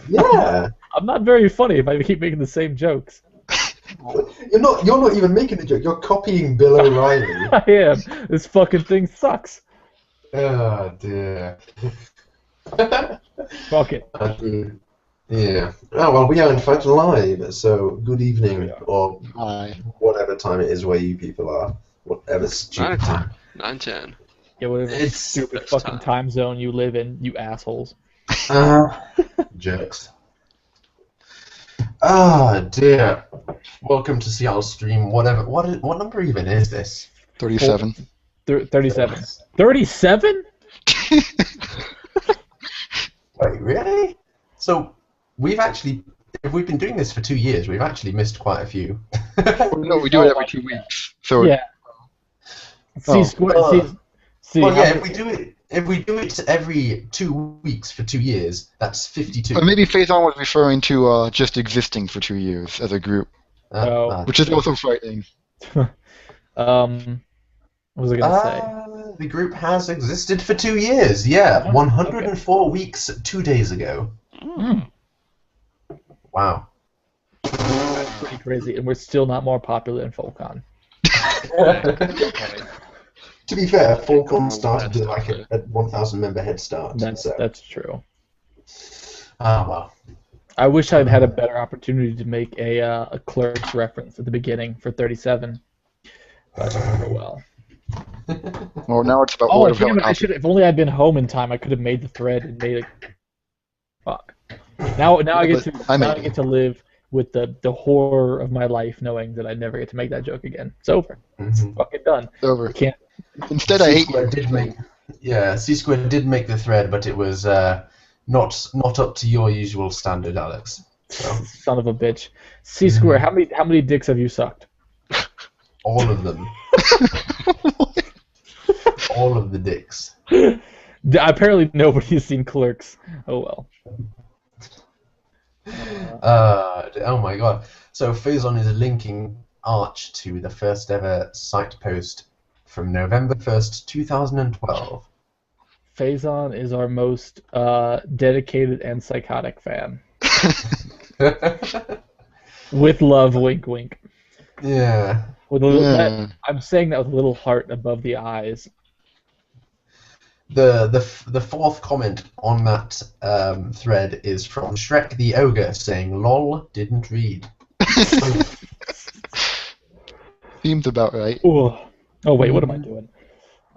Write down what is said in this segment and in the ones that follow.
Yeah. I'm not very funny if I keep making the same jokes. You're not even making a joke. You're copying Bill O'Reilly. I am. This fucking thing sucks. Oh dear. Fuck it. Yeah. Oh well, we are in fact live. So good evening, or Hi. whatever time it is where you people are. Whatever stupid time. 9:10. Yeah, whatever It's stupid it's fucking time. time zone you live in, you assholes. Jerks. Ah dear. Welcome to Seattle Stream. Whatever. What number even is this? 37. 37. 37? Wait, really? So we've actually, if we've been doing this for 2 years, we've actually missed quite a few. No, we do it every 2 weeks. So Yeah. Oh. See, Well, how yeah. many- If we do it every 2 weeks for 2 years, that's 52. But maybe Faison was referring to just existing for 2 years as a group, Oh. which is also frightening. What was I gonna say? The group has existed for 2 years. Yeah, 104 weeks 2 days ago. Mm. Wow. That's pretty crazy, and we're still not more popular than Fulcon. To be fair, Falcon started with like a 1,000 member head start. That's true. Ah, well. I wish I'd had a better opportunity to make a Clerks reference at the beginning for 37. But oh well. Well, now it's about Oh, order of damn it! helicopter. If only I'd been home in time, I could have made the thread and made it. Fuck. Now I get but I made I get to live with the horror of my life, knowing that I never get to make that joke again. It's over. It's fucking done. It's over. I can't. Instead, I hate you. C-Square did make the thread, but it was not up to your usual standard, Alex. So, Son of a bitch. C-Square. How many dicks have you sucked? all of them. All of the dicks. Apparently nobody's seen Clerks. Oh well. Oh my god. So Faison is linking Arch to the first ever site post from November 1st, 2012. Faison is our most dedicated and psychotic fan. With love, wink, wink. Yeah. With a little, Yeah. I'm saying that with a little heart above the eyes. The fourth comment on that thread is from Shrek the Ogre saying, "Lol, didn't read." Seems about right. Ooh. Oh wait, what am I doing?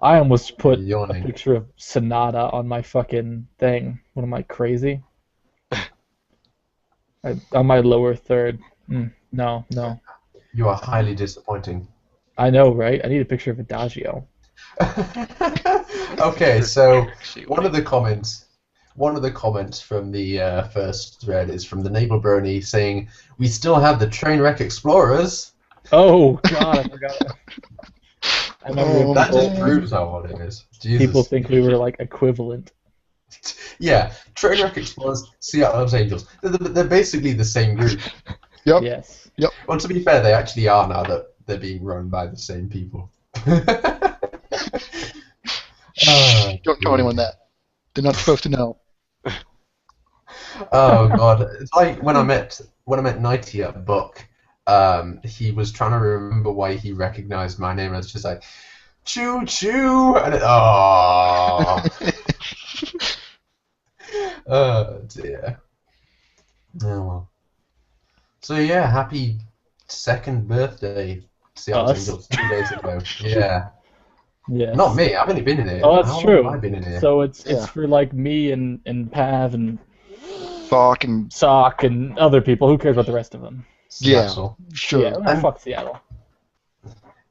I almost put Yawning. a picture of Sonata on my fucking thing. What am I, crazy? On my lower third. No. You are highly disappointing. I know, right? I need a picture of Adagio. Okay, so Actually, one of the comments from the first thread is from the Naval Brony saying, "We still have the Trainwreck Explorers." Oh god, I forgot. I remember That people, just proves how old it is. Jesus. people think we were like equivalent. Yeah, Trainwreck Explorers, Seattle's Angels. They're basically the same group. Yep. Yes. Well, to be fair, they actually are now that they're being run by the same people. Don't tell anyone that. They're not supposed to know. Oh god, it's like when I met Nighty at Buck. He was trying to remember why he recognized my name. And it's just like, choo choo, and oh dear. Oh well. So yeah, happy second birthday, Seattle Us. Angels, 2 days ago. Yeah. Yes. Not me. I've only been in here. Oh, that's How long true. have I been in here? So it's Yeah. for like me and Pav and Fuck and Sock and other people. Who cares about the rest of them? Seattle. sure. Yeah, And- fuck Seattle.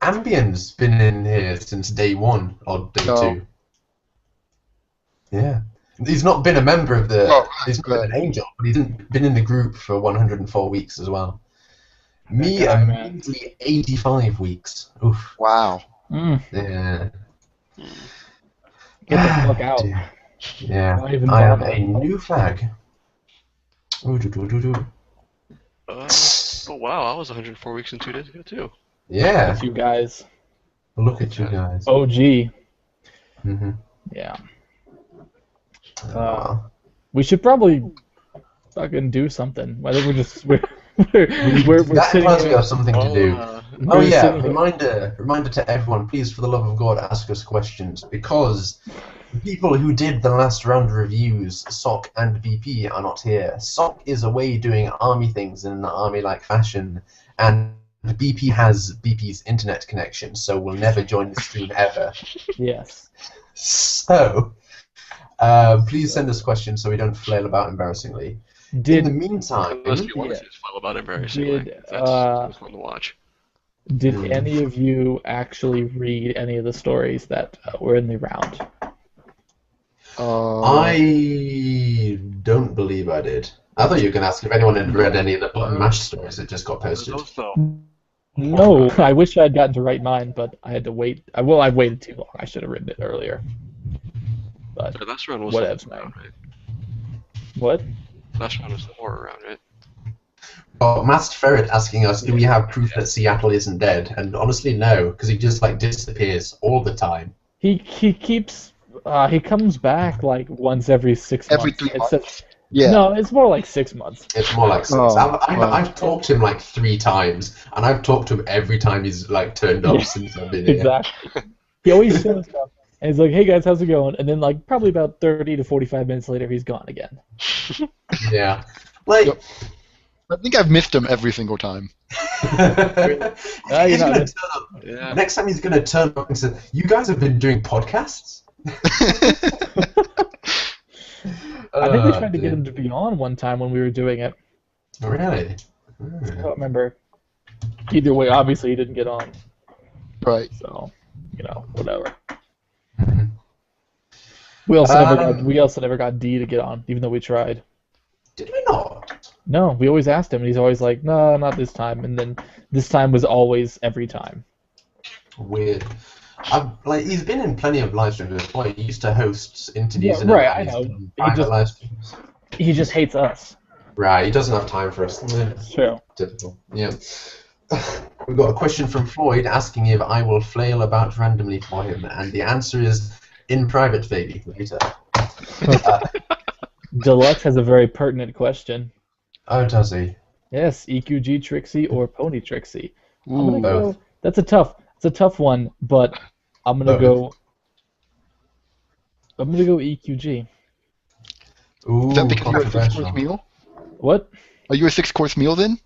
Ambien's been in here since day one or day Oh. 2. Yeah. He's not been a member of the. Oh, he's not good. been an angel, but he's been in the group for 104 weeks as well. Me, That guy, a man. measly 85 weeks. Oof. Wow. Yeah. Get the fuck out. Dear. Yeah. Not even I am bother. a new flag. Ooh, doo, doo, doo, doo. oh wow, I was 104 weeks and 2 days ago too. Yeah. You guys. Look at you guys. OG. Mm-hmm. Yeah. Wow. We should probably fucking do something. I think we're just we're That sitting implies we here. have something to do. We're Oh yeah, sitting here- reminder to everyone, please, for the love of God, ask us questions, because the people who did the last round of reviews, Sock and BP, are not here. Sock is away doing army things in an army-like fashion, and BP has BP's internet connection, so will never join the stream ever. Yes. So, please send us questions so we don't flail about embarrassingly. In the Did meantime, Unless you want Yeah. to see us file about embarrassingly. Did, That's fun to watch. any of you actually read any of the stories that were in the round? I don't believe I did. I thought you were going to ask if anyone had read any of the button mash stories that just got posted. Those, though. No, I wish I had gotten to write mine, but I had to wait. I waited too long. I should have written it earlier. But The last round was whatevs, the man. round, right? What? Last round was the horror round, right? Oh, Masked Ferret asking us, do we have proof that Seattle isn't dead? And honestly, no, because he just like disappears all the time. He keeps he comes back like once every 6 months. Every 3 It's months? a- Yeah. No, it's more like 6 months. It's more like six. Oh, I've talked to him like 3 times, and I've talked to him every time he's like turned up Yeah. since I've been here. Exactly. He always shows up and he's like, "Hey guys, how's it going?" And then like probably about 30 to 45 minutes later, he's gone again. Yeah. Like, Yep. I think I've missed him every single time. he's you're not- gonna turn up. Yeah. Next time he's going to turn up and say, "You guys have been doing podcasts?" I think we tried to get him to be on one time when we were doing it. Really? I don't remember. Either way, obviously he didn't get on. Right. So, whatever. Mhm. We also never got D to get on, even though we tried. Did we not? No, we always asked him, and he's always like, "No, not this time." And then this time was always every time. Weird. He's been in plenty of live streams before. He used to host interviews. Yeah, and right, everything. I know. He's done He private just- live streams. He just hates us. Right, he doesn't have time for us. It's true. Typical. Yeah. We've got a question from Floyd asking if I will flail about randomly for him, and the answer is in private, baby. Later. Deluxe has a very pertinent question. Oh, does he? Yes, EQG Trixie or Pony Trixie. I'm Ooh. gonna go. It's a tough one, but I'm gonna Both. go EQG. Ooh, Is that because you're a controversial. 6-course meal? What? Are you a 6-course meal then?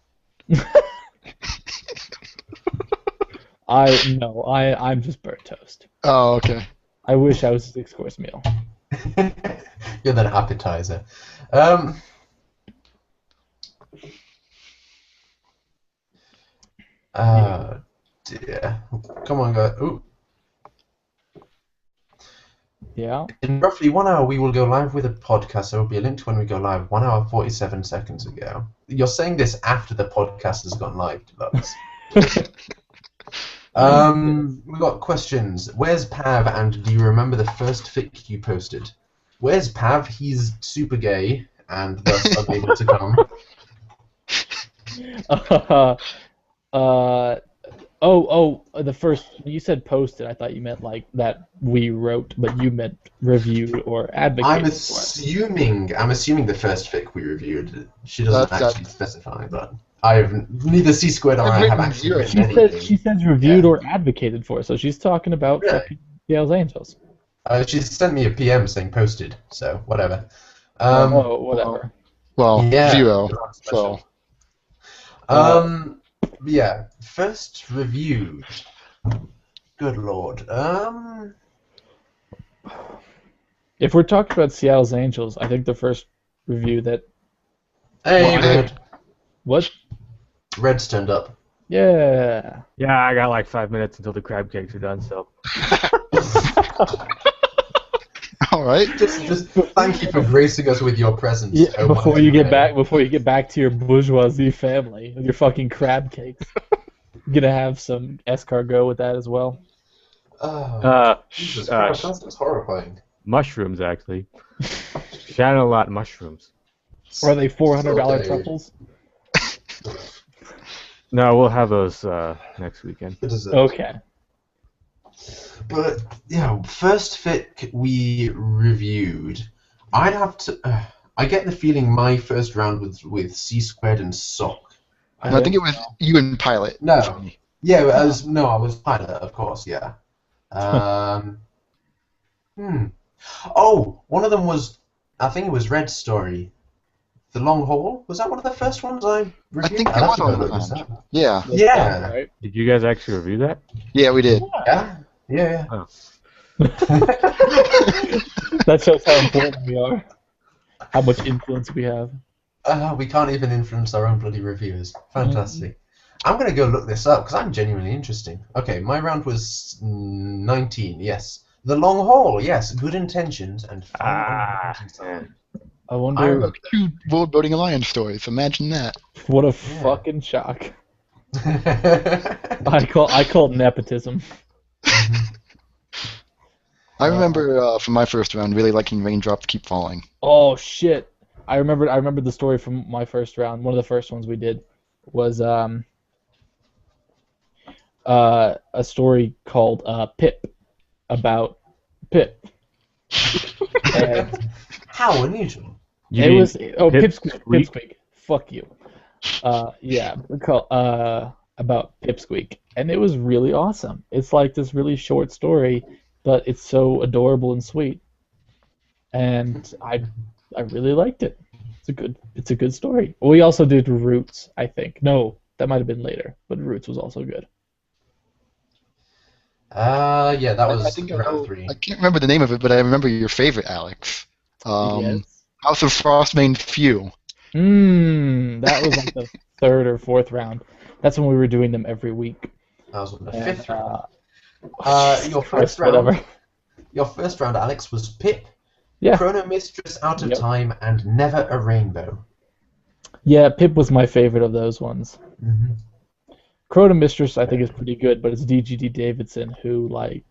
I'm just burnt toast. Oh, okay. I wish I was a 6-course meal. You're that appetizer. Dear. Come on, guys. Ooh. Yeah. In roughly 1 hour, we will go live with a podcast. There will be a link to when we go live 1 hour, 47 seconds ago. You're saying this after the podcast has gone live, Deluxe. We got questions. Where's Pav, and do you remember the first fic you posted? Where's Pav? He's super gay and thus unable to come. The first you said posted. I thought you meant like that we wrote, but you meant reviewed or advocated I'm for. assuming the first fic we reviewed. She doesn't That's- actually specify, but I have neither C squared or I've I have written actually zero. written anything. She says reviewed Yeah. or advocated for, so she's talking about Really? fucking Yale's Angels. She sent me a PM saying posted, so whatever. Whatever. Well, Yeah. 0. That's So, special. Yeah, first reviewed. Good lord. If we're talking about Seattle's Angels, I think the first review that Hey, Well, Red. what? Red's turned up. Yeah. Yeah, I got like 5 minutes until the crab cakes are done, so. all right. Just thank you for gracing us with your presence. Yeah, so before much. you get back to your bourgeoisie family with your fucking crab cakes. You're gonna have some escargot with that as well. Oh, Jesus Christ, that's horrifying. Mushrooms, actually. Shannon a lot mushrooms. Or are they $400 Okay. truffles? No, we'll have those next weekend. Good dessert. Okay. But yeah, first fic we reviewed. I'd have to. I get the feeling my first round was with C-Squared and Sock. I think it was you and Pilot. No. Yeah, I was Pilot, of course, yeah. Oh, one of them was, I think it was Red's story. The Long Haul? Was that one of the first ones I reviewed? I think it was on the round. Yeah. Yeah. Right? Did you guys actually review that? Yeah, we did. Yeah. Oh. That shows how important we are. How much influence we have. We can't even influence our own bloody reviewers. Fantastic. I'm going to go look this up because I'm genuinely interesting. Okay, my round was 19, yes. The Long Haul, yes. Good intentions and fun. I wonder. 2 World Boating Alliance stories. Imagine that. What a fucking shock. I call it nepotism. I remember from my first round really liking Raindrops Keep Falling. Oh shit! I remembered the story from my first round. One of the first ones we did was a story called Pip, about Pip. And How unusual. it was Pipsqueak? Pipsqueak. Fuck you. Yeah, about Pipsqueak, and it was really awesome. It's like this really short story, but it's so adorable and sweet, and I really liked it. It's a good story. We also did Roots, I think. No, that might have been later, but Roots was also good. Yeah, that was I think round 3. I can't remember the name of it, but I remember your favorite, Alex. Yes. House of Frostmane Few. That was like the 3rd or 4th round. That's when we were doing them every week. That was on the And, 5th round. Your Christ, first round, whatever. Your first round, Alex, was Pip, Yeah. Chrono Mistress, Out of Yep. Time, and Never a Rainbow. Yeah, Pip was my favorite of those ones. Mm-hmm. Chrono Mistress, I think, is pretty good, but it's DGD Davidson who, like,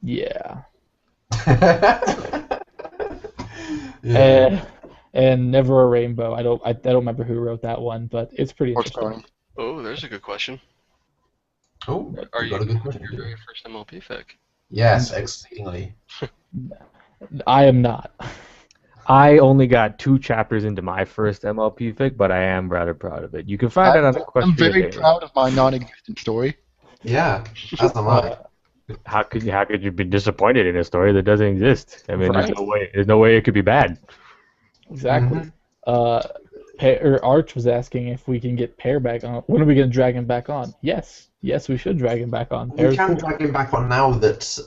yeah. And Never a Rainbow. I don't remember who wrote that one, but it's pretty interesting. Oh, there's a good question. Oh, Are you got a good question. your very first MLP fic? Yes, exceedingly. I am not. I only got 2 chapters into my first MLP fic, but I am rather proud of it. You can find it on the question. I'm very proud of my non-existent story. Yeah, as am I. How could you be disappointed in a story that doesn't exist? I mean, Right. there's no way it could be bad. Exactly. Arch was asking if we can get Pear back on. When are we going to drag him back on? Yes, we should drag him back on. We can drag him back on now that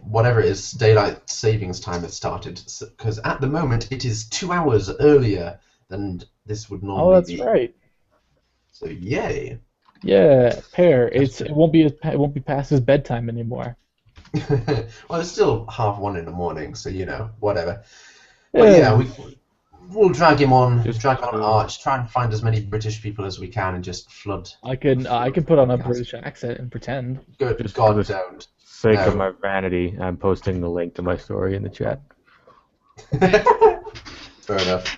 whatever it is, daylight savings time has started. Because at the moment it is 2 hours earlier than this would normally be. Oh, that's right. So yay! Yeah, Pear. It won't be past his bedtime anymore. Well, it's still 1:30 in the morning, so whatever. But yeah, we'll drag him on, drag on Arch, try and find as many British people as we can, and just flood. I can put on a British accent and pretend. Good Just God, for the don't. Sake of No. my vanity, I'm posting the link to my story in the chat. Fair enough.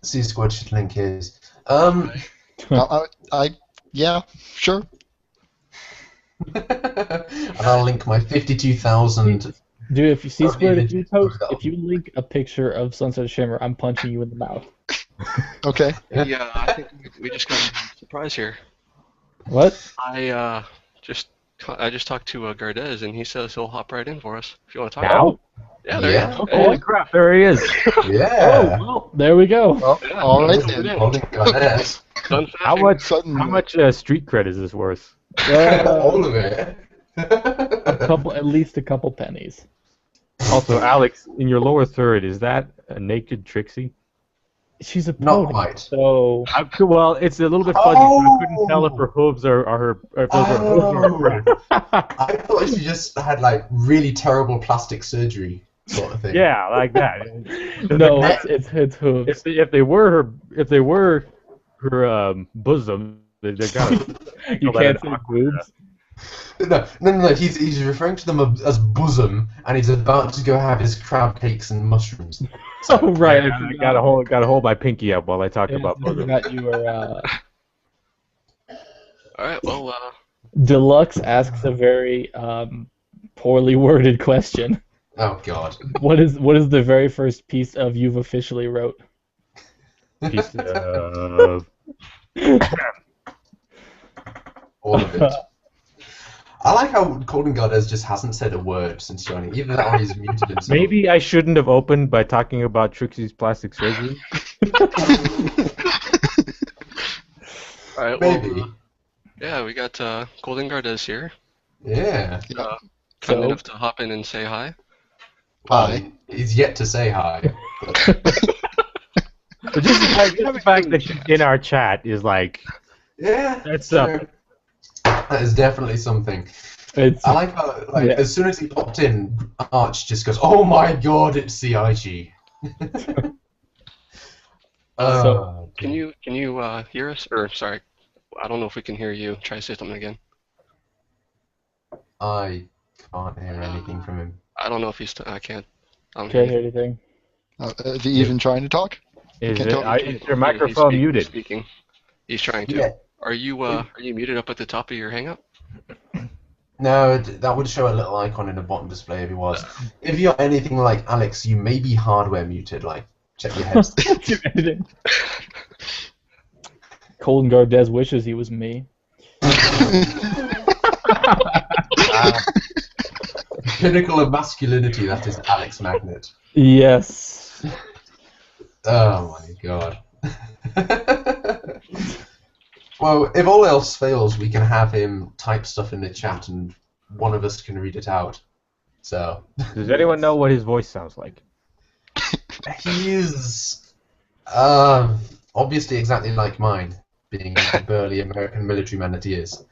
See Squatch link is. Yeah, sure. And I'll link my 52,000. Dude, if you see Or Squared, image if you link a picture of Sunset Shimmer, I'm punching you in the mouth. Okay. Yeah, I think we just got a surprise here. What? I just talked to Gardez, and he says he'll hop right in for us if you want to talk. Now? Yeah, there Yeah. you go. Okay. Holy crap, there he is. Yeah. Oh, well, there we go. Well, Yeah, all right that's then. what it Holding Gardez. Done How fashioned. much street cred is this worth? All of it. At least a couple pennies. Also, Alex, in your lower third, is that a naked Trixie? She's a Not pony, quite. so Well, it's a little bit fuzzy. So I couldn't tell if her hooves are her. If those are hooves or her. I thought she just had like really terrible plastic surgery sort of thing. Yeah, like that. no, it's hooves. If they were her bosom, they're kind of. You can't say boobs. No. He's referring to them as bosom, and he's about to go have his crab cakes and mushrooms. Oh right, I gotta hold my pinky up while I talk about bosom. That you were. All right, well, Deluxe asks a very poorly worded question. Oh God. What is the very first piece of you've officially wrote? Piece of... All of it. I like how Colin Gardez just hasn't said a word since joining. Either that or he's muted himself. Maybe I shouldn't have opened by talking about Trixie's plastic surgery. All right. Maybe. Well, yeah, we got Golden Gardez here. Yeah. Kind enough to hop in and say hi. Hi. He's yet to say hi. But just the fact that she's in our chat is like, Yeah. that's sure. That is definitely something. It's I like how, like, as soon as he popped in, Arch just goes, "Oh my God, it's CIG." So, Can you hear us? Or sorry, I don't know if we can hear you. Try to say something again. I can't hear anything from him. I don't know if he's. I can't. I don't can't hear hear anything. Is he even trying to talk? is can't tell- is your microphone He's muted? speaking. He's trying to. Yeah. Are you muted up at the top of your hangup? No, that would show a little icon in the bottom display if he was. If you're anything like Alex, you may be hardware muted. Like, check your headset. Colin Gardez wishes he was me. Pinnacle of masculinity, that is Alex Magnet. Yes. Oh my God. Well, if all else fails, we can have him type stuff in the chat and one of us can read it out. So. Does anyone know what his voice sounds like? He is obviously exactly like mine, being the burly American military man that he is.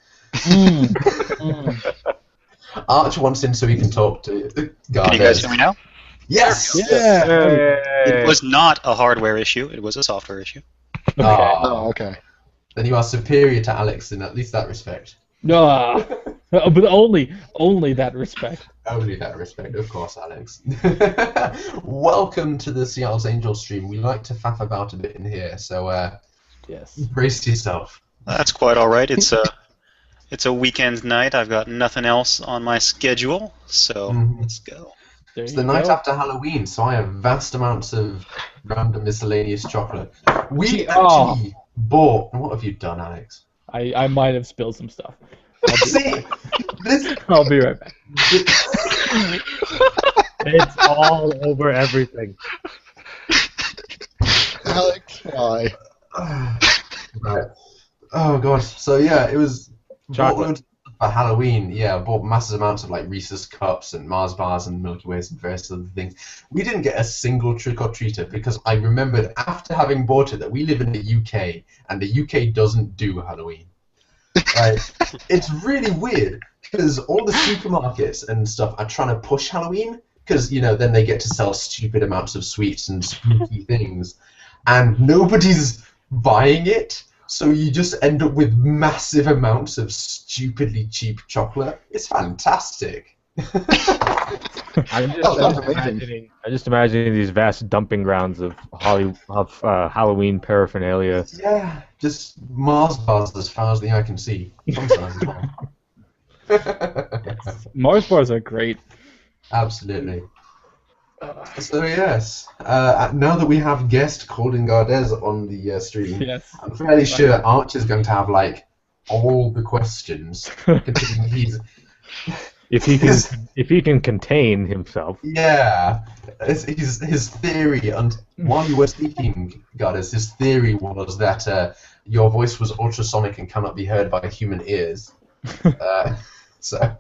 Arch wants in so he can talk to Can you guys hear me now? Yes! Yeah. It was not a hardware issue, it was a software issue. Okay. Oh, okay. Then you are superior to Alex in at least that respect. No, but only that respect. Only that respect, of course, Alex. Welcome to the Seattle's Angel stream. We like to faff about a bit in here, so Yes. brace yourself. That's quite all right. It's a weekend night. I've got nothing else on my schedule, so let's go. There It's you the night go. after Halloween, so I have vast amounts of random miscellaneous chocolate. We Oh. actually bought. What have you done, Alex? I might have spilled some stuff. See, this. I'll be right back. It's all over everything. Alex, why? Right. Oh god. So yeah, it was Chocolate. bought loads for Halloween. Yeah, I bought massive amounts of like Reese's cups and Mars bars and Milky Ways and various other things. We didn't get a single trick or treater because I remembered after having bought it that we live in the UK and the UK doesn't do Halloween. Right? It's really weird because all the supermarkets and stuff are trying to push Halloween because then they get to sell stupid amounts of sweets and spooky things, and nobody's buying it. So you just end up with massive amounts of stupidly cheap chocolate. It's fantastic. I'm sounds amazing. just imagining these vast dumping grounds of Halloween paraphernalia. Yeah, just Mars bars as far as the eye can see. Sometimes as well. Mars bars are great. Absolutely. So yes, now that we have guest Colin Gardez on the stream, Yes. I'm fairly sure Arch is going to have like all the questions, considering he's If he can contain himself. yeah. His theory, and while you were speaking, Gardez, his theory was that your voice was ultrasonic and cannot be heard by human ears. So.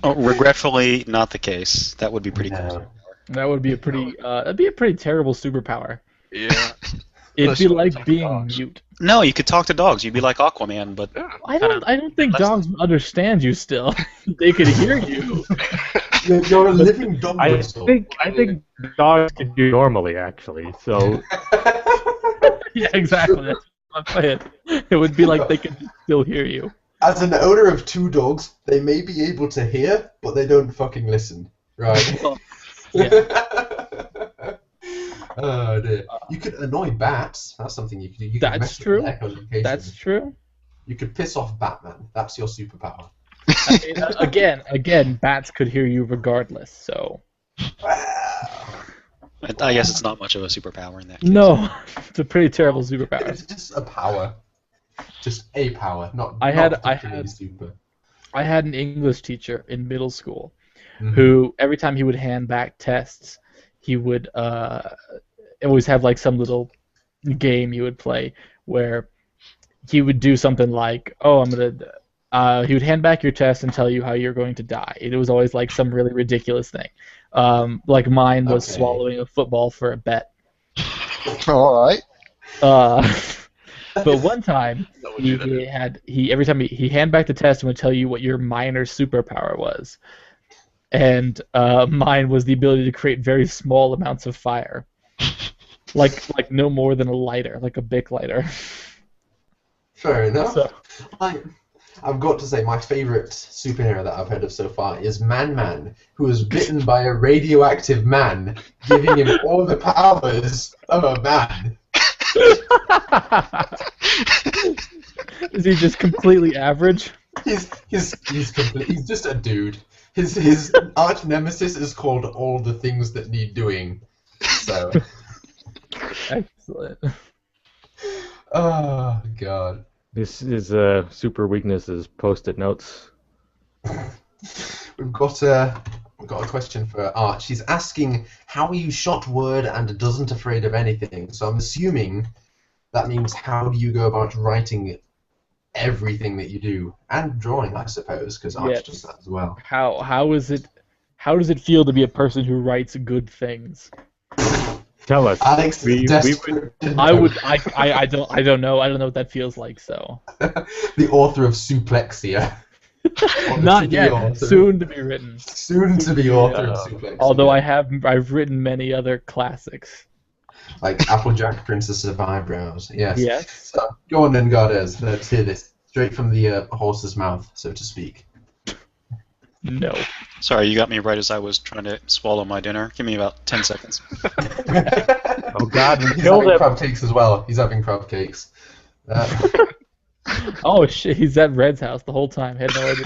Oh, regretfully, not the case. That would be pretty cool. No. That would be a pretty that'd be a pretty terrible superpower. Yeah. It'd be like Talk being dogs. mute. No, you could talk to dogs. You'd be like Aquaman, but I don't think dogs understand you still. They could hear you. You're a living dog I whistle. think dogs can do normally actually. So Yeah, exactly. That's what I'm saying. It would be like they could still hear you. As an owner of 2 dogs, they may be able to hear, but they don't fucking listen. Right? Oh dear. You could annoy bats. That's something you could do. You could That's mess with true. their echolocation. That's true. You could piss off Batman. That's your superpower. I mean, again, bats could hear you regardless. So I guess it's not much of a superpower in that case. No, it's a pretty terrible superpower. It's just a power. Just a power, not I had particularly super. I had an English teacher in middle school Mhm. who every time he would hand back tests, he would always have like some little game he would play where he would do something like, "Oh, he would hand back your test and tell you how you're going to die." It was always like some really ridiculous thing. Like mine was Okay. swallowing a football for a bet. All right. But one time That would do that. every time he hand back the test and would tell you what your minor superpower was, and mine was the ability to create very small amounts of fire, like no more than a lighter, like a Bic lighter. Fair enough. So, I've got to say, my favourite superhero that I've heard of so far is Man, who was bitten by a radioactive man, giving him all the powers of a man. is he just completely average? He's just a dude. His arch nemesis is called All the Things That Need Doing. So, Excellent. oh god. This is super weakness is post-it notes. We've got a question for Arch. She's asking, how are you shot word and doesn't afraid of anything? So I'm assuming that means how do you go about writing everything that you do and drawing, I suppose, because Arch Yes. does that as well. How does it feel to be a person who writes good things? Tell us. Alex We is would- desperate. to I know. would I don't know what that feels like, so The author of Suplexia. Or the not to be yet, author. soon to be written. Soon to be author of Suplexia. Although I've written many other classics. Like Applejack, Princess of Eyebrows. Yes. Yes. So go on then, Gardez. Let's hear this straight from the horse's mouth, so to speak. No. Sorry, you got me right as I was trying to swallow my dinner. Give me about 10 seconds. Oh God, we He's killed having him. crab cakes as well. He's having crab cakes. Oh shit, he's at Red's house the whole time. Had no idea.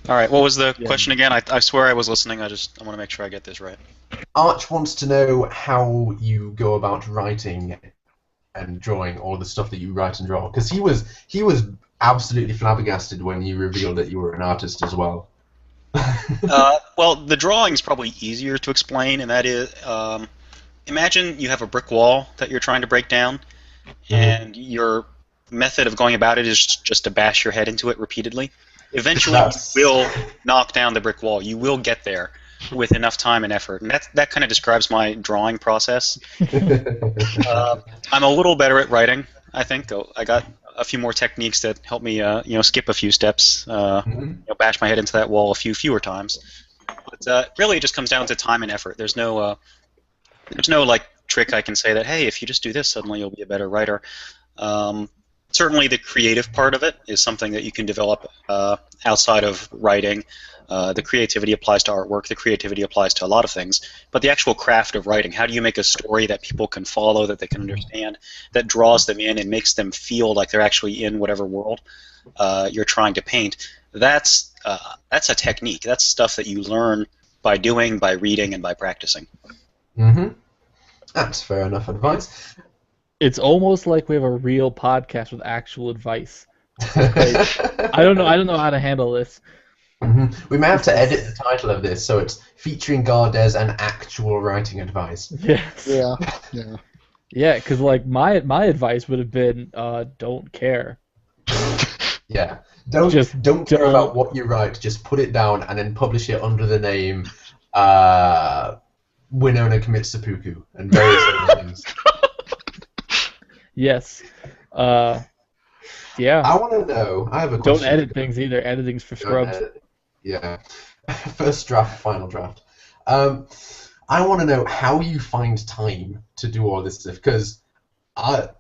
All right, what was the Yeah. question again? I swear I was listening. I want to make sure I get this right. Arch wants to know how you go about writing and drawing all the stuff that you write and draw, because he was absolutely flabbergasted when you revealed that you were an artist as well. Well, the drawing's probably easier to explain, and that is, imagine you have a brick wall that you're trying to break down, and your method of going about it is just to bash your head into it repeatedly. Eventually, That's- you will knock down the brick wall. You will get there with enough time and effort, and that kind of describes my drawing process. I'm a little better at writing, I think. I got a few more techniques that help me, skip a few steps, bash my head into that wall a few fewer times. But really, it just comes down to time and effort. There's no like trick I can say that, hey, if you just do this, suddenly you'll be a better writer. Certainly, the creative part of it is something that you can develop outside of writing. The creativity applies to artwork. The creativity applies to a lot of things. But the actual craft of writing, how do you make a story that people can follow, that they can understand, that draws them in and makes them feel like they're actually in whatever world you're trying to paint? That's a technique. That's stuff that you learn by doing, by reading, and by practicing. That's fair enough advice. It's almost like we have a real podcast with actual advice. I don't know how to handle this. We may have to edit the title of this so it's featuring Gardez and actual writing advice. Yes. Yeah. Yeah. Yeah, because like my advice would have been don't care. Yeah. Don't Just care don't. about what you write, just put it down and then publish it under the name Winona Commits Seppuku and various other things. Yes. Yeah. I want to know, I have a question. Don't edit things either. Editing's for Don't scrubs. edit. Yeah. First draft, final draft. I want to know how you find time to do all this stuff, because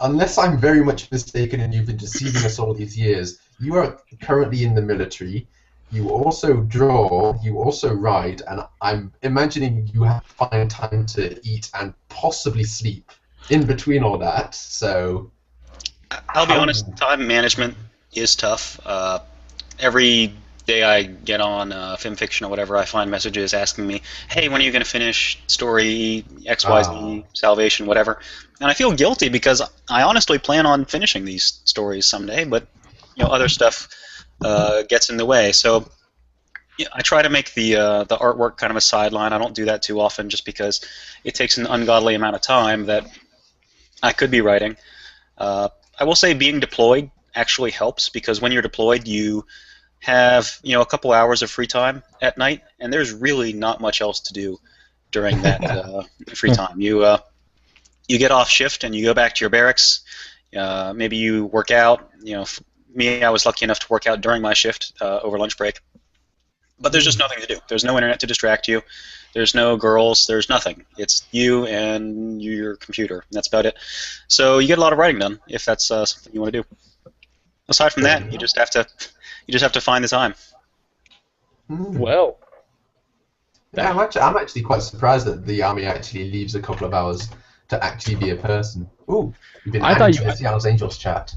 unless I'm very much mistaken and you've been deceiving us all these years, you are currently in the military, you also draw, you also write, and I'm imagining you have to find time to eat and possibly sleep in between all that, so... I'll be honest, time management is tough. Every day I get on FimFiction or whatever, I find messages asking me, "Hey, when are you going to finish story XYZ, Salvation, whatever?" And I feel guilty because I honestly plan on finishing these stories someday, but other stuff gets in the way. So I try to make the artwork kind of a sideline. I don't do that too often, just because it takes an ungodly amount of time that I could be writing. I will say being deployed actually helps, because when you're deployed, you have a couple hours of free time at night, and there's really not much else to do during that free time. You get off shift and you go back to your barracks. Maybe you work out. Me, I was lucky enough to work out during my shift over lunch break. But there's just nothing to do. There's no internet to distract you. There's no girls. There's nothing. It's you and your computer. And that's about it. So you get a lot of writing done if that's something you want to do. Aside from that, you just have to find the time. Well, yeah, I'm actually quite surprised that the army actually leaves a couple of hours to actually be a person. Ooh, you've been added to the Seattle's Angels chat.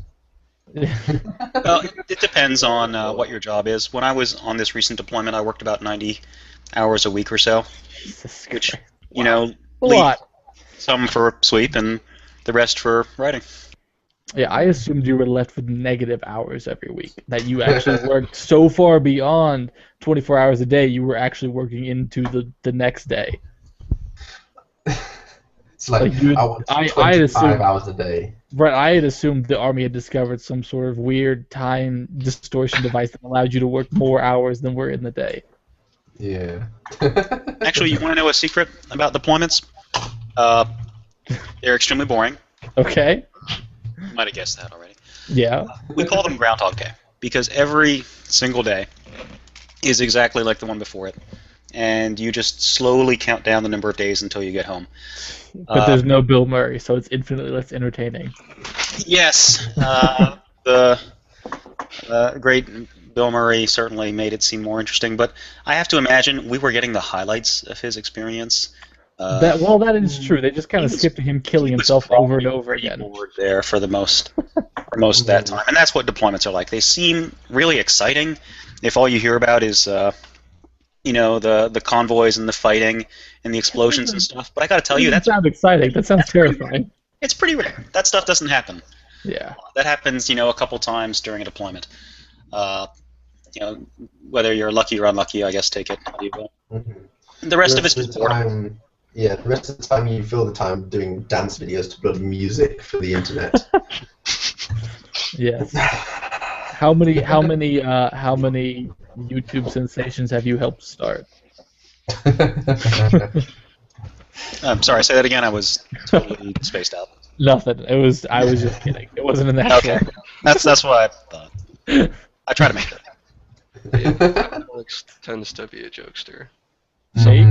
Well, it depends on what your job is. When I was on this recent deployment, I worked about 90 hours a week or so, which a lot. Some for sleep and the rest for writing. Yeah, I assumed you were left with negative hours every week. That you actually worked so far beyond 24 hours a day, you were actually working into the next day. It's like I want 25 hours a day. Right, I had assumed the army had discovered some sort of weird time distortion device that allowed you to work more hours than were in the day. Yeah. Actually, you want to know a secret about deployments? They're extremely boring. Okay. You might have guessed that already. Yeah. We call them Groundhog Day because every single day is exactly like the one before it, and you just slowly count down the number of days until you get home. But there's no Bill Murray, so it's infinitely less entertaining. Yes, the great Bill Murray certainly made it seem more interesting, but I have to imagine we were getting the highlights of his experience. That is true. They just kind of skipped to him killing himself over and over again. There for the most of that time, and that's what deployments are like. They seem really exciting if all you hear about is the convoys and the fighting and the explosions and stuff. But I got to tell you, that sounds exciting. That sounds terrifying. It's pretty rare. That stuff doesn't happen. Yeah. That happens, a couple times during a deployment. Whether you're lucky or unlucky, I guess take it how you will. Mm-hmm. The rest of it's just boredom. Yeah, the rest of the time you fill the time doing dance videos to bloody music for the internet. Yes. How many YouTube sensations have you helped start? I'm sorry, say that again. I was totally spaced out. Nothing. I was just kidding. It wasn't in that. Okay. That's what I thought. I try to make it. Yeah, Alex tends to be a jokester. See?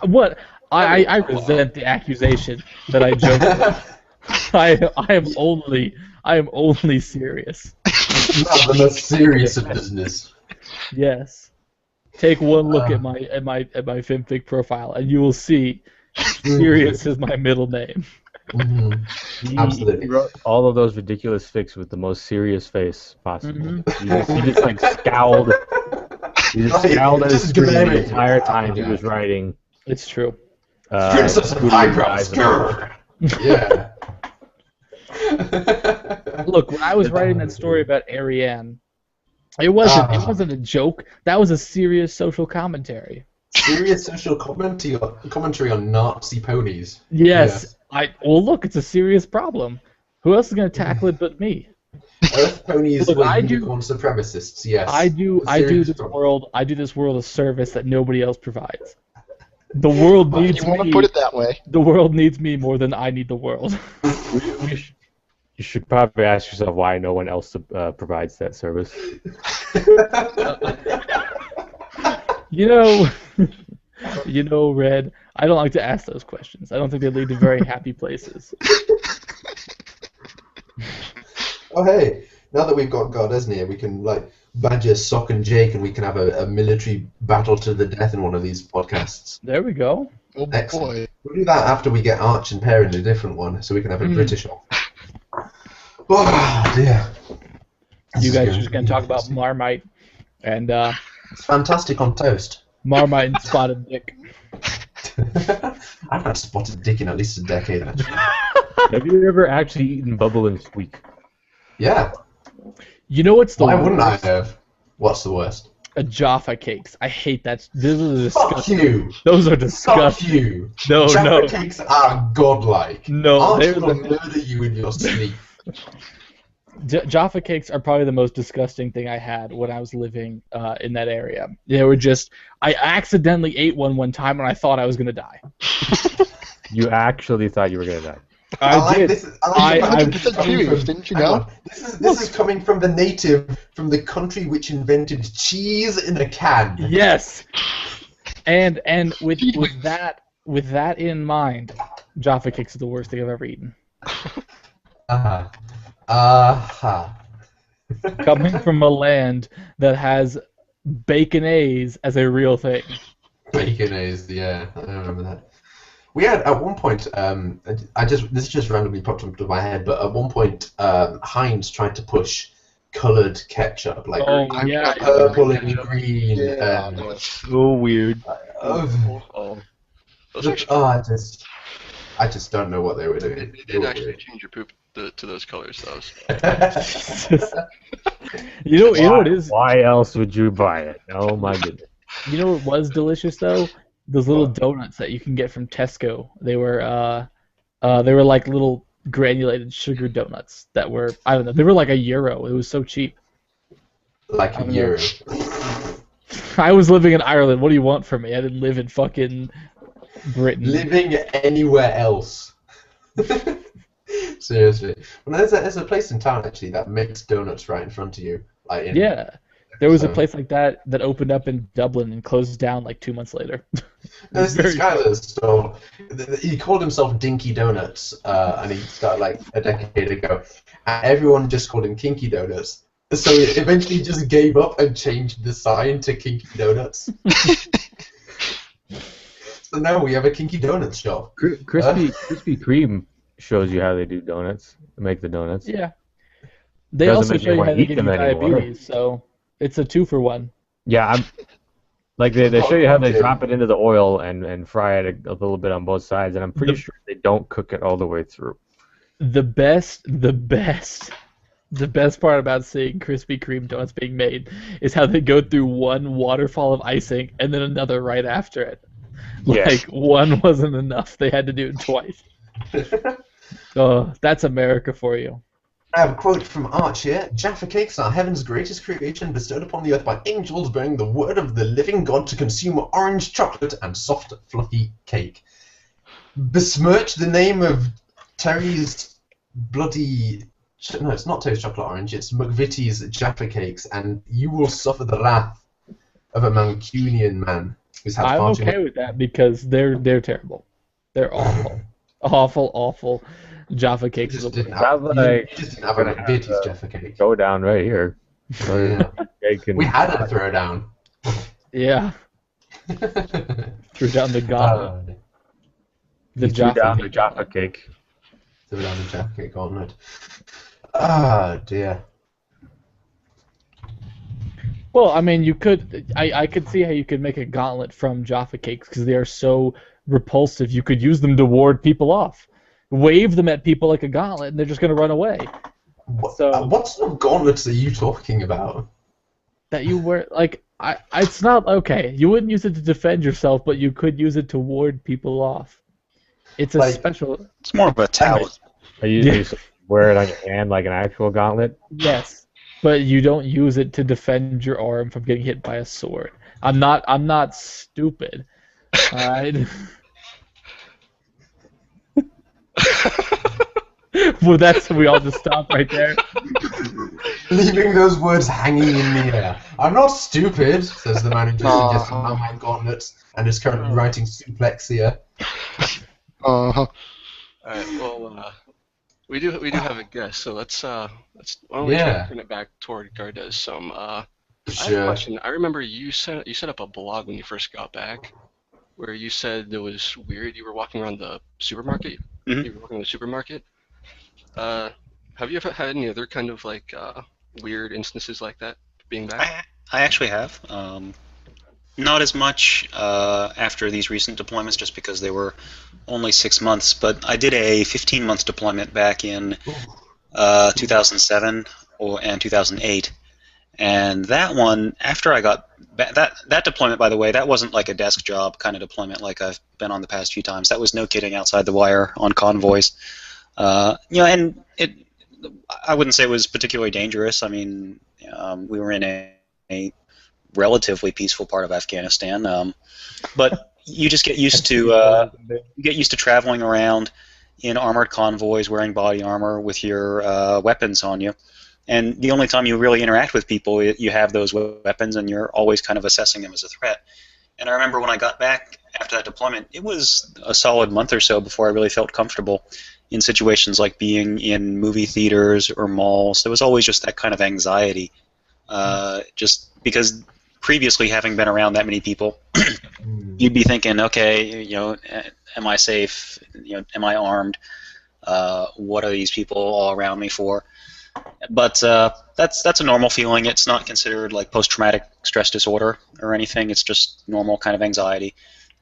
What? I resent the accusation that I joke about. I am only serious. Not the most serious of business. Yes. Take one look at my FimFic profile, and you will see serious is my middle name. Mm-hmm. Absolutely. He wrote all of those ridiculous fics with the most serious face possible. He just like scowled. He just scowled at his screen the entire time he was writing. It's true. Princess of eyebrows. Yeah. Look, when I was writing that story about Ariane, it wasn't a joke. That was a serious social commentary. Serious social commentary on Nazi ponies. Yes. Well, look, it's a serious problem. Who else is going to tackle it but me? Earth ponies were unicorn supremacists. Yes. I do this world a service that nobody else provides. The world needs me. You want to put it that way. The world needs me more than I need the world. You should probably ask yourself why no one else provides that service. Red, I don't like to ask those questions. I don't think they lead to very happy places. Oh, hey, now that we've got Gardesne here, we can, badger Sock and Jake, and we can have a military battle to the death in one of these podcasts. There we go. Oh, Excellent. boy. We'll do that after we get Arch and Pear in a different one, so we can have a British one. Oh, dear. You guys are just going to talk about Marmite And It's fantastic on toast. Marmite and spotted dick. I've had spotted dick in at least a decade, actually. Have you ever actually eaten bubble and squeak? Yeah. You know what's the Why worst? wouldn't I have? What's the worst? Jaffa cakes. I hate that. Those are Fuck disgusting. you! Those are Fuck disgusting. you! No, Jaffa no. cakes are godlike. No, Arch they're will the murder you in your sleep. Jaffa cakes are probably the most disgusting thing I had when I was living in that area. They were just. I accidentally ate one time and I thought I was gonna die. You actually thought you were gonna die. I did. This. I like I'm this is coming serious, from- didn't you hang know? on. This is coming from the native, from the country which invented cheese in a can. Yes. And with that in mind, Jaffa cakes is the worst thing I've ever eaten. Coming from a land that has baconaise as a real thing. Baconaise, yeah, I remember that. We had at one point, this just randomly popped into my head, but at one point, Heinz tried to push coloured ketchup, like Yeah. purple and green. Yeah, and, So weird. Those actually, I just don't know what they were doing. they did actually change your poop to those colors, though. You know what it is? Why else would you buy it? Oh my goodness. You know what was delicious though? Those little donuts that you can get from Tesco. They were like little granulated sugar donuts that were, I don't know, they were like €1. It was so cheap. Like a euro. I was living in Ireland. What do you want from me? I didn't live in fucking Britain. Living anywhere else. Seriously. Well, there's a place in town actually that makes donuts right in front of you. Like Yeah. There was a place like that opened up in Dublin and closed down like 2 months later. There's this guy that stole. He called himself Dinky Donuts, and he started like a decade ago. And everyone just called him Kinky Donuts. So he eventually just gave up and changed the sign to Kinky Donuts. So now we have a Kinky Donuts shop. Krispy Kreme shows you how they do donuts, make the donuts. Yeah. They Doesn't also make show me you how wanna to eat give you them anymore. diabetes, so it's a 2-for-1. Yeah, like they show you how they drop it into the oil and fry it a little bit on both sides, and I'm pretty sure they don't cook it all the way through. The best part about seeing Krispy Kreme donuts being made is how they go through one waterfall of icing and then another right after it. Yes. Like one wasn't enough; they had to do it twice. Oh, that's America for you. I have a quote from Arch here. Jaffa cakes are heaven's greatest creation bestowed upon the earth by angels bearing the word of the living God to consume orange chocolate and soft, fluffy cake. Besmirch the name of Terry's bloody... No, it's not Terry's chocolate orange, it's McVitie's Jaffa cakes, and you will suffer the wrath of a Mancunian man who's had I'm far too okay much... with that because they're terrible. They're awful. Awful Jaffa cakes. You just are the didn't worst. have, Sounds you like just didn't have a gonna have McVitie's to Jaffa cake. Go down right here. Yeah. We had a throwdown. Yeah, threw down the gauntlet. The You threw Jaffa down the cake. Jaffa cake. Throw down the Jaffa cake gauntlet. Ah, dear. Well, I mean, you could. I could see how you could make a gauntlet from Jaffa cakes because they are so repulsive. You could use them to ward people off. Wave them at people like a gauntlet, and they're just going to run away. What sort of gauntlets are you talking about? That you wear, like, it's not okay. You wouldn't use it to defend yourself, but you could use it to ward people off. It's a Like- special. It's more of a talent. Are you wear it on your hand like an actual gauntlet? Yes, but you don't use it to defend your arm from getting hit by a sword. I'm not stupid. All right. Well, we all just stop right there. Leaving those words hanging in the air. I'm not stupid, says the man who just suggested my gauntlets and is currently writing Suplexia. Uh-huh. Alright, well, we do have a guest, so let's why don't we try to turn it back toward Gardes some. I have a question. I remember you set up a blog when you first got back, where you said it was weird. You were walking around the supermarket. Mhm. You were walking in the supermarket. Have you ever had any other kind of like weird instances like that being back? I actually have. Not as much after these recent deployments, just because they were only 6 months. But I did a 15-month deployment back in 2007 and 2008, and that one, after I got that deployment, by the way, that wasn't like a desk job kind of deployment like I've been on the past few times. That was no kidding outside the wire on convoys. And I wouldn't say it was particularly dangerous. I mean, we were in a relatively peaceful part of Afghanistan, but you just get used to traveling around in armored convoys, wearing body armor with your weapons on you. And the only time you really interact with people, you have those weapons, and you're always kind of assessing them as a threat. And I remember when I got back after that deployment, it was a solid month or so before I really felt comfortable in situations like being in movie theaters or malls. There was always just that kind of anxiety, just because previously, having been around that many people, you'd be thinking, okay, am I safe? Am I armed? What are these people all around me for? But that's a normal feeling. It's not considered like post-traumatic stress disorder or anything. It's just normal kind of anxiety.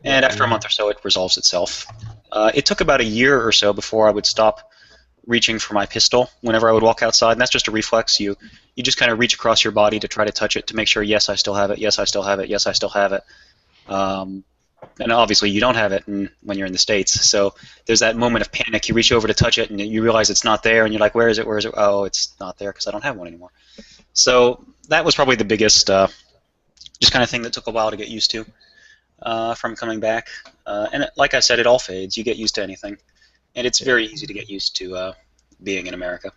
And after a month or so, it resolves itself. It took about a year or so before I would stop reaching for my pistol whenever I would walk outside, and that's just a reflex. You just kind of reach across your body to try to touch it to make sure, yes, I still have it, yes, I still have it, yes, I still have it. And obviously you don't have it when you're in the States, so there's that moment of panic. You reach over to touch it, and you realize it's not there, and you're like, where is it, where is it? Oh, it's not there because I don't have one anymore. So that was probably the biggest just kind of thing that took a while to get used to from coming back. And like I said, it all fades. You get used to anything. And it's very easy to get used to being in America.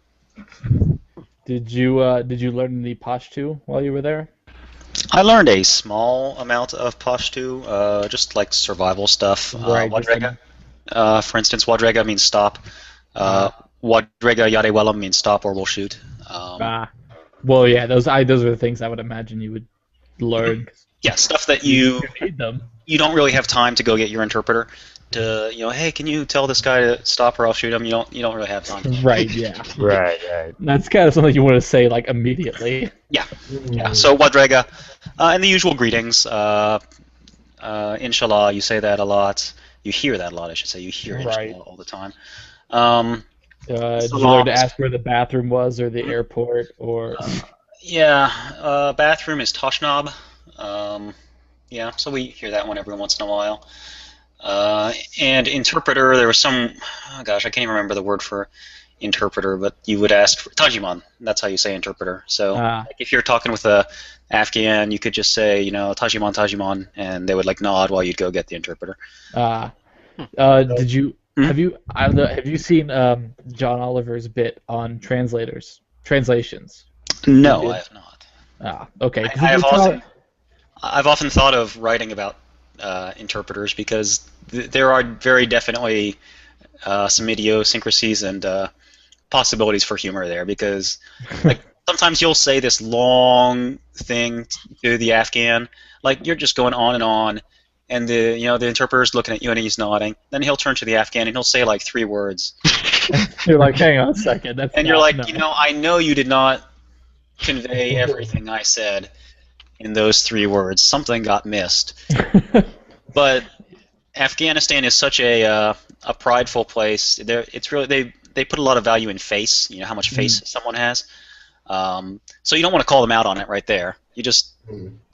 Did you learn any Pashto while you were there? I learned a small amount of Pashto, just like survival stuff. Right. Wadrega, for instance, Wadrega means stop. Wadrega Yadewala means stop or we'll shoot. Well, yeah, those are the things I would imagine you would learn. Yeah, stuff that you need them. You don't really have time to go get your interpreter to, hey, can you tell this guy to stop or I'll shoot him? You don't really have time. Right, yeah. Right. That's kind of something you want to say like immediately. Yeah. So Wadrega, and the usual greetings. Inshallah, you say that a lot. You hear that a lot, I should say. You hear Inshallah all the time. Did you learn to ask where the bathroom was or the airport or? Bathroom is Toshnab. So we hear that one every once in a while. And interpreter, there was some, I can't even remember the word for interpreter, but you would ask for Tajiman. That's how you say interpreter. So like if you're talking with a Afghan, you could just say, Tajiman, Tajiman, and they would like nod while you'd go get the interpreter. Did you have you seen John Oliver's bit on translations? No, I have not. Okay. I've often thought of writing about interpreters because there are very definitely some idiosyncrasies and possibilities for humor there, because like sometimes you'll say this long thing to the Afghan, like you're just going on, and the interpreter's looking at you and he's nodding. Then he'll turn to the Afghan and he'll say like 3 words. You're like, hang on a second. You're like, no. I know you did not convey everything I said in those 3 words. Something got missed. But Afghanistan is such a prideful place. It's really they put a lot of value in face. How much face someone has. So you don't want to call them out on it right there. You just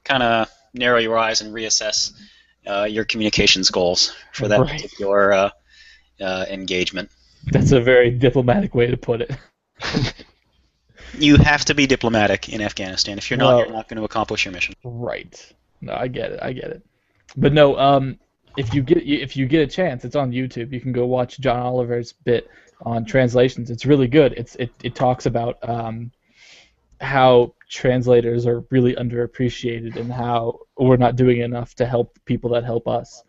kind of narrow your eyes and reassess your communications goals for that particular engagement. That's a very diplomatic way to put it. You have to be diplomatic in Afghanistan. If you're not, you're not going to accomplish your mission. Right. No, I get it. But no, if you get a chance, it's on YouTube. You can go watch John Oliver's bit on translations. It's really good. It talks about how translators are really underappreciated and how we're not doing enough to help people that help us.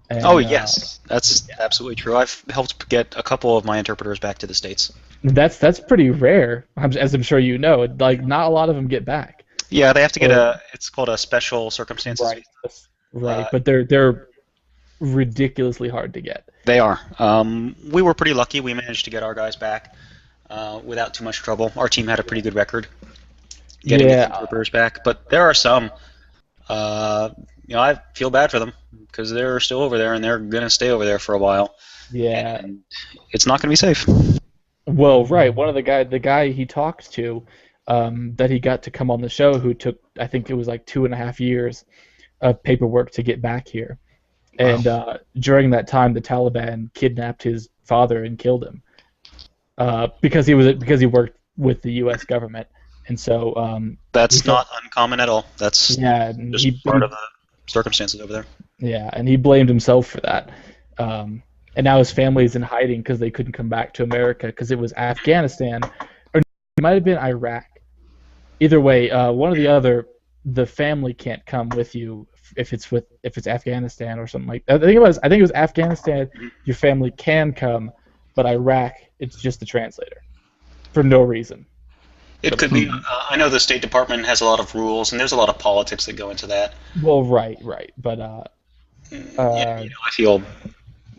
And, yes, that's absolutely true. I've helped get a couple of my interpreters back to the States. That's pretty rare, as I'm sure you know. Like, not a lot of them get back. Yeah, they have to get it's called a special circumstances. Right, but they're ridiculously hard to get. They are. We were pretty lucky. We managed to get our guys back without too much trouble. Our team had a pretty good record. getting the troopers back. But there are some. I feel bad for them because they're still over there and they're gonna stay over there for a while. Yeah. And it's not gonna be safe. Well, right. One of the guy he talked to, that he got to come on the show, who took, I think it was like 2.5 years of paperwork to get back here, and during that time, the Taliban kidnapped his father and killed him, because he worked with the U.S. government, and so that's not uncommon at all. That's just part of the circumstances over there. Yeah, and he blamed himself for that. And now his family is in hiding because they couldn't come back to America because it was Afghanistan, or it might have been Iraq. Either way, one or the other, the family can't come with you if it's Afghanistan or something like that. I think it was Afghanistan. Your family can come, but Iraq, it's just the translator for no reason. It could be. I know the State Department has a lot of rules, and there's a lot of politics that go into that. Well, right, but I feel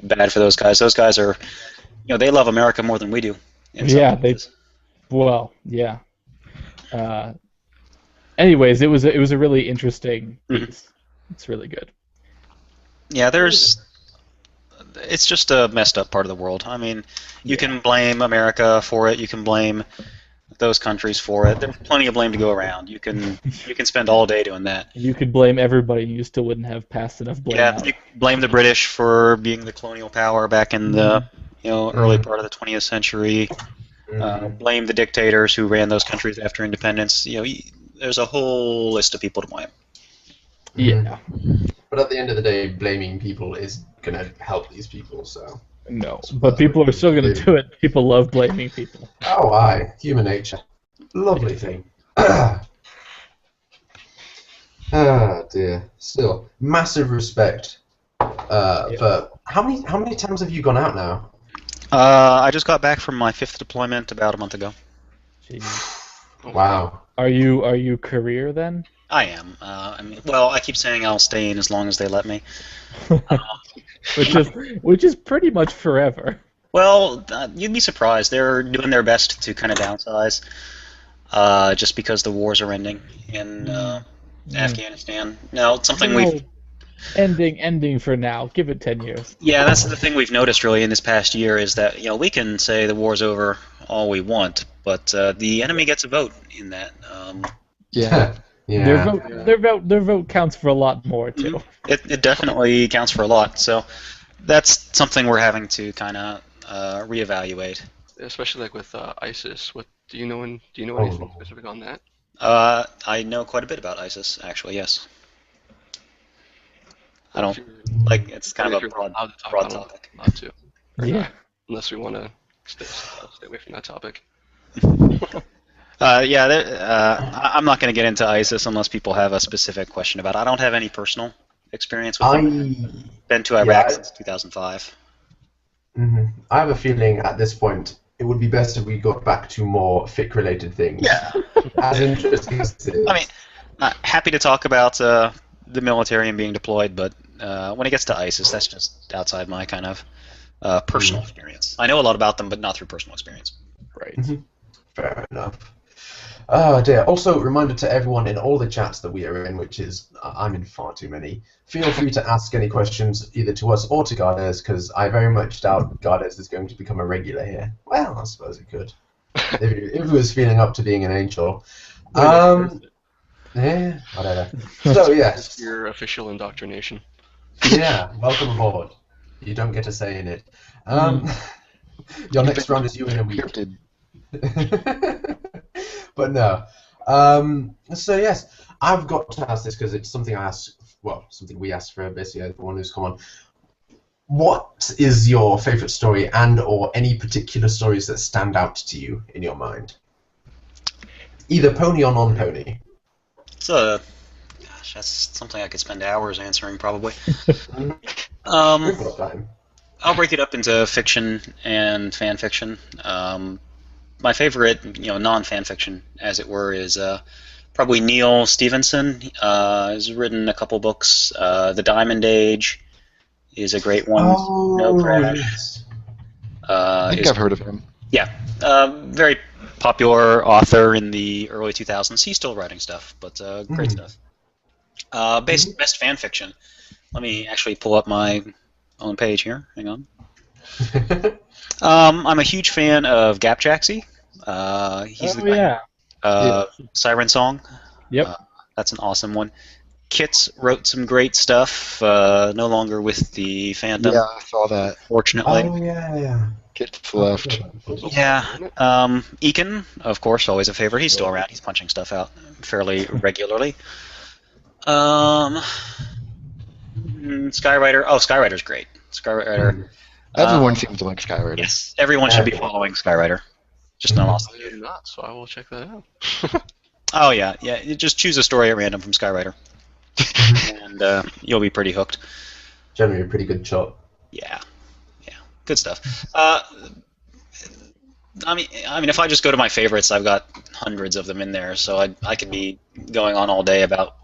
bad for those guys. Those guys are, they love America more than we do. Anyways, it was a really interesting piece. It's really good. Yeah, it's just a messed up part of the world. I mean, you can blame America for it. You can blame those countries for it. There's plenty of blame to go around. You can spend all day doing that. You could blame everybody, and you still wouldn't have passed enough blame. Yeah, you blame the British for being the colonial power back in the early part of the 20th century. Blame the dictators who ran those countries after independence. There's a whole list of people to blame. Yeah. But at the end of the day, blaming people is gonna help these people. So. No, but people are still going to do it. People love blaming people. Oh, aye. Human nature. Lovely thing. Dear. Still, massive respect for... How many times have you gone out now? I just got back from my 5th deployment about a month ago. Jeez. Wow. Are you career then? I am. I keep saying I'll stay in as long as they let me. Which is pretty much forever. Well, you'd be surprised. They're doing their best to kind of downsize, just because the wars are ending in Afghanistan. Now, it's something we've ending for now. Give it 10 years. Yeah, that's the thing we've noticed really in this past year is that we can say the war's over all we want, but the enemy gets a vote in that. Yeah. Their vote counts for a lot more too. It definitely counts for a lot. So that's something we're having to kind of reevaluate. Especially like with ISIS. Do you know anything specific on that? I know quite a bit about ISIS, actually. Yes. I don't it's kind of a broad topic. Not to. Yeah. Unless we want to stay away from that topic. I'm not going to get into ISIS unless people have a specific question about it. I don't have any personal experience with them. Been to Iraq since 2005. I have a feeling at this point it would be best if we got back to more FIC-related things. Yeah. As interesting as it is. I mean, happy to talk about the military and being deployed, but when it gets to ISIS, that's just outside my kind of personal experience. I know a lot about them, but not through personal experience. Right. Fair enough. Oh dear. Also, reminder to everyone in all the chats that we are in, which is, I'm in far too many, feel free to ask any questions either to us or to Gardes, because I very much doubt Gardes is going to become a regular here. Well, I suppose it could. if he was feeling up to being an angel. Yeah, whatever. So, yes. Your official indoctrination. Yeah, welcome aboard. You don't get a say in it. Your next round is you in a week. But no. So yes, I've got to ask this because it's something something we asked for basically everyone who's come on. What is your favourite story and/or any particular stories that stand out to you in your mind? Either pony or non-pony. That's something I could spend hours answering probably. I'll break it up into fiction and fan fiction. My favorite, non-fan fiction, as it were, is probably Neil Stephenson. He's written a couple books. The Diamond Age is a great one. No Crash. Yes. I think I've heard of him. Yeah, very popular author in the early 2000s. He's still writing stuff, but great stuff. Best fan fiction. Let me actually pull up my own page here. Hang on. I'm a huge fan of Gapjaxi. He's the guy. Siren Song. Yep. That's an awesome one. Kits wrote some great stuff. No longer with the fandom. Yeah, I saw that. Fortunately. Oh yeah. Kits left. Yeah. Ekin, of course, always a favorite. He's still around. He's punching stuff out fairly regularly. Skywriter. Oh, Skywriter's great. Skywriter. Everyone seems to like Skywriter. Yes, everyone should be following Skywriter. Just not awesome. I am not, so I will check that out. Oh yeah. You just choose a story at random from Skywriter, and you'll be pretty hooked. Generally, a pretty good shot. Yeah, good stuff. I mean, if I just go to my favorites, I've got hundreds of them in there, so I could be going on all day about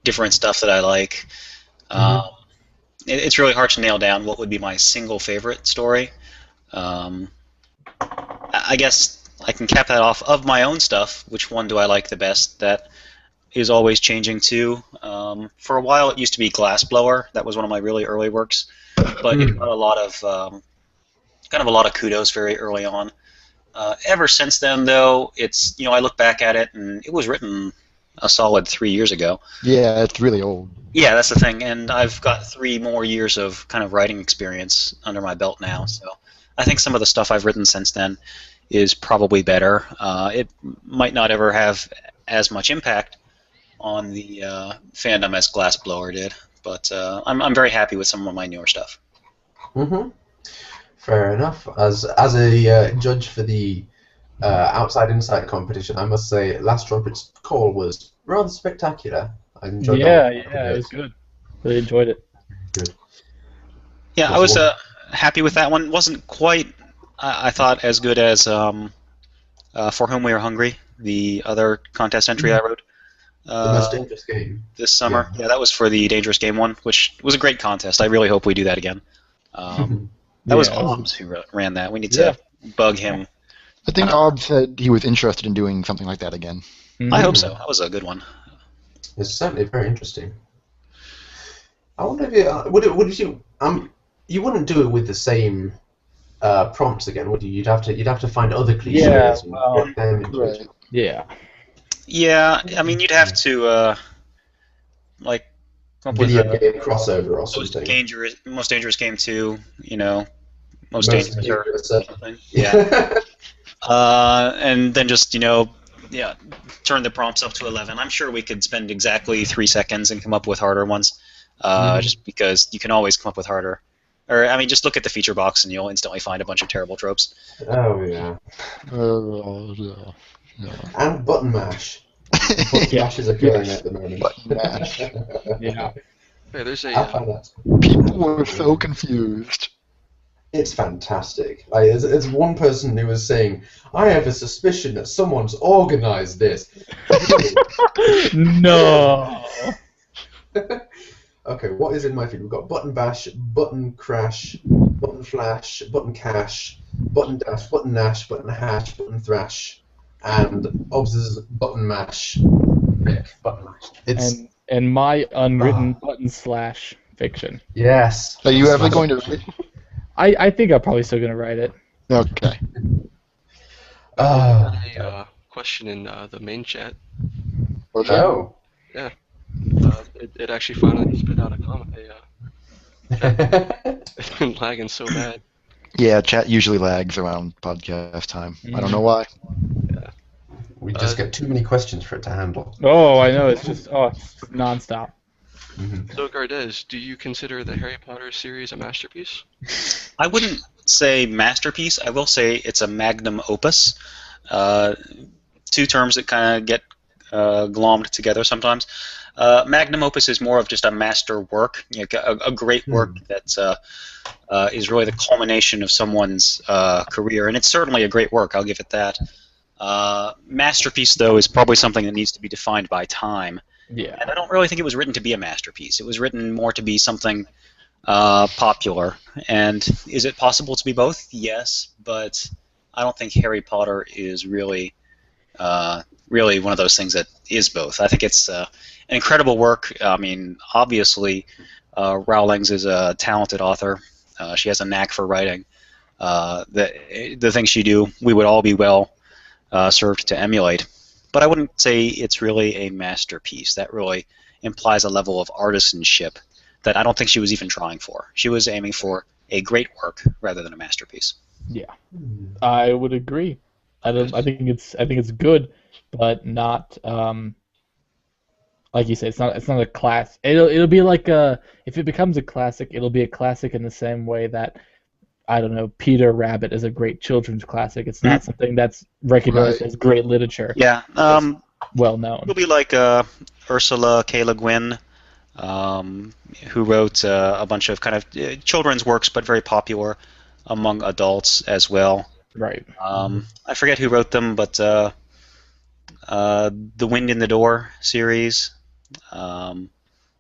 different stuff that I like. It's really hard to nail down what would be my single favorite story. I guess I can cap that off of my own stuff. Which one do I like the best? That is always changing too. For a while, it used to be Glassblower. That was one of my really early works, but it got a lot of kind of a lot of kudos very early on. Ever since then, though, it's I look back at it and it was written a solid 3 years ago. Yeah, it's really old. Yeah, that's the thing, and I've got 3 more years of kind of writing experience under my belt now, so I think some of the stuff I've written since then is probably better. It might not ever have as much impact on the fandom as Glassblower did, but I'm very happy with some of my newer stuff. Fair enough. As a judge for the Outside Insight competition, I must say Last Trumpet's call was rather spectacular. I enjoyed it. It was good. Really enjoyed it. Good. Yeah, I was happy with that one. Wasn't quite, I thought, as good as For Whom We Are Hungry, the other contest entry I wrote. The Most Dangerous Game. This summer. Yeah, that was for the Dangerous Game one, which was a great contest. I really hope we do that again. That was Obbs who ran that. We need to bug him. I think Obbs said he was interested in doing something like that again. I hope so. That was a good one. It's certainly very interesting. I wonder if you you wouldn't do it with the same prompts again, would you? You'd have to find other cliches and get them into it. Yeah. Yeah, I mean, you'd have to come up with video game crossover or something. Most dangerous game 2, most dangerous or something. Yeah. And then just turn the prompts up to 11. I'm sure we could spend exactly 3 seconds and come up with harder ones, just because you can always come up with harder. Or I mean, just look at the feature box and you'll instantly find a bunch of terrible tropes. Oh yeah. And button mash. Button mashes are killing at the moment. Button mash. Yeah. Hey, there's I a find that. People were so confused. It's fantastic. It's one person who was saying, "I have a suspicion that someone's organized this." No. Okay, what is in my feed? We've got button bash, button crash, button flash, button cache, button dash, button nash, button hash, button thrash, and Obbs's button mash. Button mash. It's And my unwritten button slash fiction. yes. Are you ever going to... I think I'm probably still gonna write it. Okay. a question in the main chat. Oh. Yeah. It actually finally spit out a comment. It's been lagging so bad. Yeah, chat usually lags around podcast time. I don't know why. Yeah. We just get too many questions for it to handle. Oh, I know. It's just it's nonstop. So, Gardez, do you consider the Harry Potter series a masterpiece? I wouldn't say masterpiece. I will say it's a magnum opus. 2 terms that kind of get glommed together sometimes. Magnum opus is more of just a master work, a great work that is really the culmination of someone's career, and it's certainly a great work. I'll give it that. Masterpiece, though, is probably something that needs to be defined by time. Yeah. And I don't really think it was written to be a masterpiece. It was written more to be something popular. And is it possible to be both? Yes, but I don't think Harry Potter is really really one of those things that is both. I think it's an incredible work. I mean, obviously, Rowling's is a talented author. She has a knack for writing. The things she do, we would all be well served to emulate. But I wouldn't say it's really a masterpiece. That really implies a level of artisanship that I don't think she was even trying for. She was aiming for a great work rather than a masterpiece. Yeah, I would agree. I think it's good, but not like you said. It's not a class. It'll be like if it becomes a classic, it'll be a classic in the same way that, I don't know, Peter Rabbit is a great children's classic. It's not something that's recognized as great literature. Yeah. Well known. It'll be like Ursula K. Le Guin, who wrote a bunch of kind of children's works, but very popular among adults as well. Right. I forget who wrote them, but The Wind in the Door series.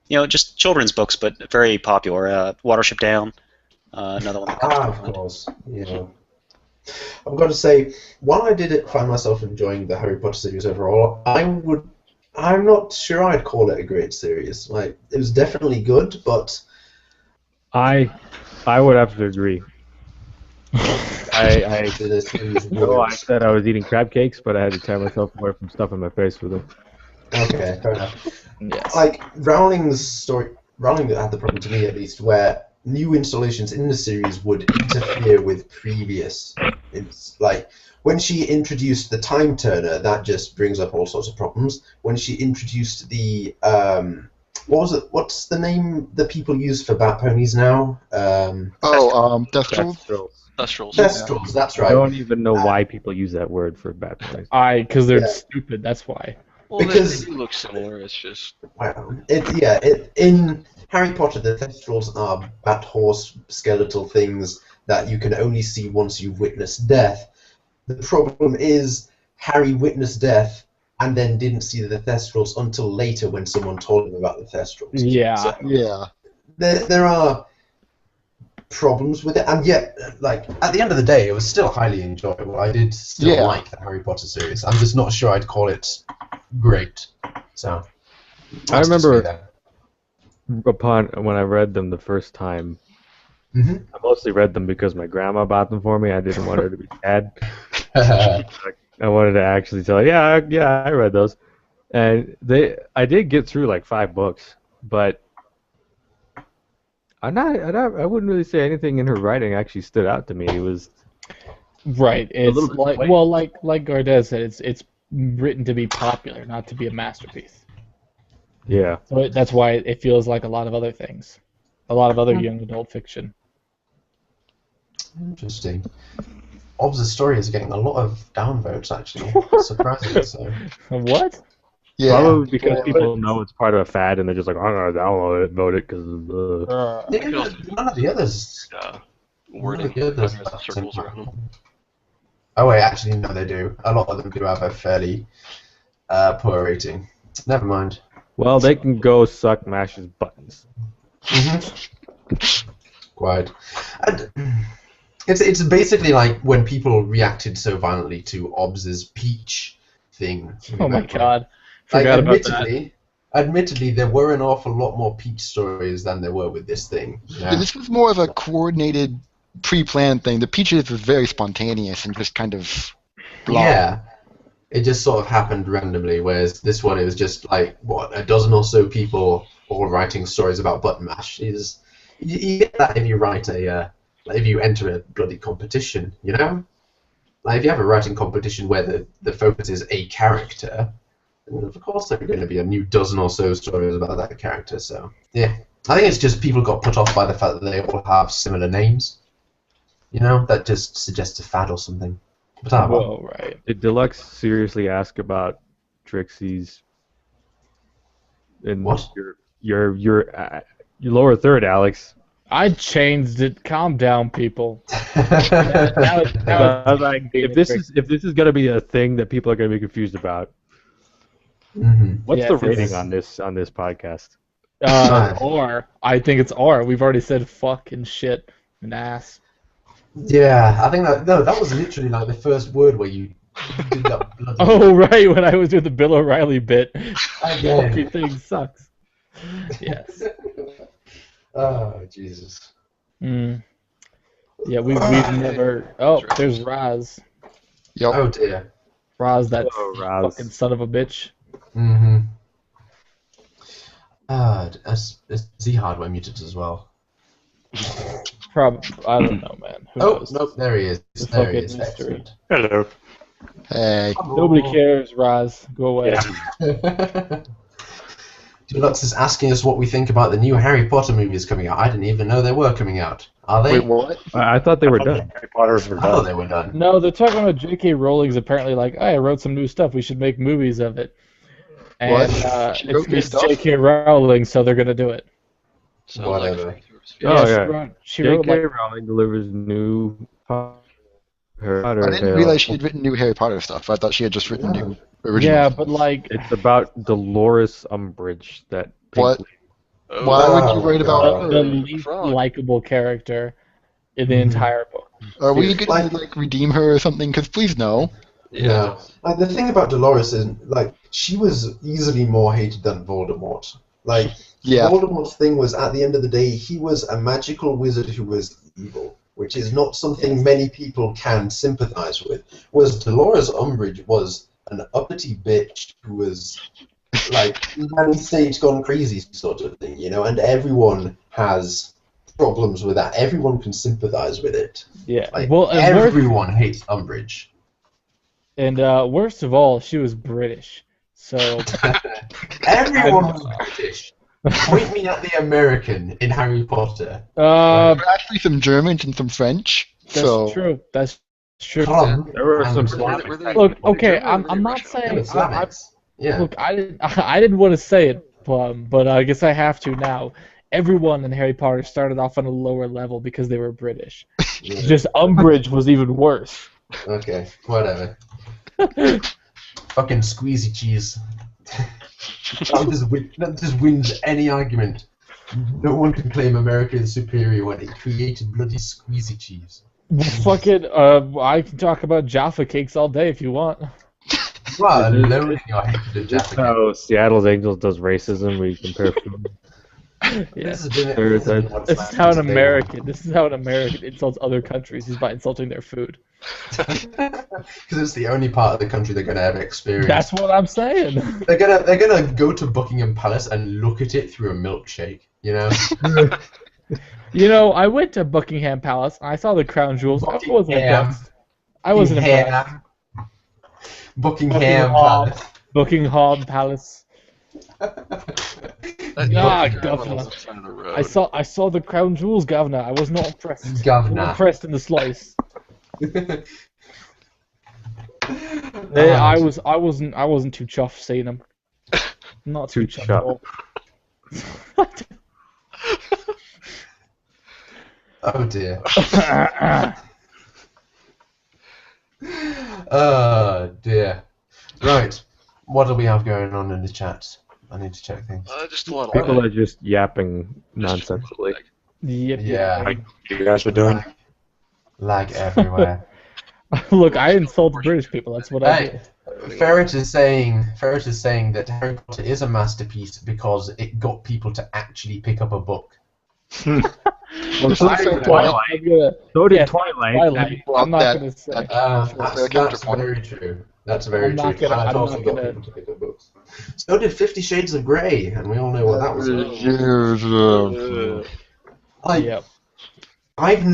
Just children's books, but very popular. Watership Down, another one. Of course. Yeah. I've got to say, while I did find myself enjoying the Harry Potter series overall, I'm not sure I'd call it a great series. Like, it was definitely good, but I would have to agree. I said I was eating crab cakes, but I had to tear myself away from stuffing my face with them. Okay, fair enough. Yes. Like, Rowling had the problem, to me at least, where new installations in the series would interfere with previous. It's like when she introduced the Time Turner, that just brings up all sorts of problems. When she introduced the what was it? What's the name that people use for bat ponies now? Thestrals. Thestrals, that's right. I don't even know why people use that word for bat ponies. Because they're stupid. That's why. Well, Because they do look similar. It's just in Harry Potter, the Thestrals are bat horse skeletal things that you can only see once you've witnessed death. The problem is Harry witnessed death and then didn't see the Thestrals until later when someone told him about the Thestrals. Yeah. So, Yeah. there are problems with it, and yet, like, at the end of the day, it was still highly enjoyable. I did still like the Harry Potter series. I'm just not sure I'd call it great. So I remember when I read them the first time, I mostly read them because my grandma bought them for me. I didn't want her to be sad. I wanted to actually tell her, yeah, I read those. And I did get through like 5 books, but I wouldn't really say anything in her writing actually stood out to me. It was right. It's like like Gardez said, it's written to be popular, not to be a masterpiece. Yeah. So that's why it feels like a lot of other things, a lot of other young adult fiction. Interesting. Obbs' story is getting a lot of downvotes, actually. Surprisingly so. What? Yeah. Probably because people know it's part of a fad and they're just like, I'm going to download it, vote it, because None of the others. Wording. None of the others There's circles around them. Oh wait, actually no, they do. A lot of them do have a fairly poor rating. Never mind. Well, they can go suck Mash's buttons. Quite. And it's basically like when people reacted so violently to Obbs' Peach thing. Oh my god. Like, Forgot about that. Admittedly, there were an awful lot more Peach stories than there were with this thing. Yeah, this was more of a coordinated, pre-planned thing. The Peaches was very spontaneous and just kind of blah. Yeah. It just sort of happened randomly, whereas this one, it was just like, a dozen or so people all writing stories about button mash. You get that if you write if you enter a bloody competition, you know? Like, if you have a writing competition where the focus is a character, then of course there are going to be a new dozen or so stories about that character, so, yeah. I think it's just people got put off by the fact that they all have similar names. You know? That just suggests a fad or something. But Whoa, right. Did Deluxe seriously ask about Trixie's in What? your lower third, Alex? I changed it. Calm down, people. I was like, if this is gonna be a thing that people are gonna be confused about, what's the rating on this podcast? R. I think it's R. We've already said fuck and shit and ass. Yeah, I think that was literally like the first word where you did that bloody... Oh, right, when I was doing the Bill O'Reilly bit. Again. Everything sucks. Yes. Oh, Jesus. Mm. Yeah, we've never... Oh, there's Raz. Yep. Oh, dear. Raz, that Raz. fucking son of a bitch. Mm-hmm. Is he hardware muted as well? I don't know, man. Who knows? Nope, there he is. The There he fucking is. mystery. Excellent. Hello. Hey. Nobody cares, Raz. Go away. Yeah. Deluxe is asking us what we think about the new Harry Potter movies coming out. I didn't even know they were coming out. Are they? Wait, what? I thought they were done. Harry Potter's were I thought done. they were done. No, they're talking about J.K. Rowling's apparently like, hey, I wrote some new stuff. We should make movies of it. And What? She wrote new it's stuff? J.K. Rowling, so they're gonna do it. So Whatever. like, Oh, Yeah, she wrote J.K. like Rowling delivers new Harry Potter I didn't tales. realize she had written new Harry Potter stuff. I thought she had just written new original. yeah, stuff. but like It's about Dolores Umbridge. That What? oh, Why would Oh you my write about God. the her? least Frog. likable character in the entire book. Are we going to like redeem her or something? Because please no. Yeah. Like, the thing about Dolores is, like, she was easily more hated than Voldemort. Like, Yeah. Voldemort's thing was, at the end of the day, he was a magical wizard who was evil, which is not something many people can sympathize with. Whereas Dolores Umbridge was an uppity bitch who was, like, nanny state gone crazy sort of thing, you know, and everyone has problems with that. Everyone can sympathize with it. Yeah. Like, Well, and everyone hates Umbridge. worst of all, she was British. So Everyone was British. Point me at the American in Harry Potter. There were actually some Germans and some French. that's So true. That's true. There were some And- Slavic. Look, okay, German or I'm were they not Russian? Yeah, saying. but Slavics. Yeah. Look, I didn't want to say it, Plum, but I guess I have to now. Everyone in Harry Potter started off on a lower level because they were British. Yeah. Just Umbridge was even worse. Okay, whatever. Fucking squeezy cheese. That just wins any argument. No one can claim America is superior when it created bloody squeezy cheese. Fucking, I can talk about Jaffa cakes all day if you want. Well, alone in your hatred of Just Jaffa. how Seattle's Angels does racism. We compare food. This has been Stereotype. This is how an American insults other countries is by insulting their food. Because it's the only part of the country they're gonna ever experience. That's what I'm saying. They're gonna go to Buckingham Palace and look at it through a milkshake. You know. You know, I went to Buckingham Palace. I saw the crown jewels. I wasn't impressed. I wasn't impressed. Buckingham Palace. Buckingham Palace. Ah, governor. I saw the crown jewels, governor. I was not impressed. Governor. Not impressed in the slice. I wasn't too chuffed seeing them. Not too chuffed at all. Oh dear. Oh dear. Right. What do we have going on in the chat? I need to check things. Just a lot People of are just yapping nonsensically. Yep. Yeah. Like you guys were doing. Lag everywhere. Look, I insult British people. That's what I do. Hey, Ferret is saying that Harry Potter is a masterpiece because it got people to actually pick up a book. Well, so did Twilight. So did Twilight. I'm not gonna say. That's very true. That's very true. And it also got people to pick up books. So did 50 Shades of Grey, and we all know what that was like. Yep. I've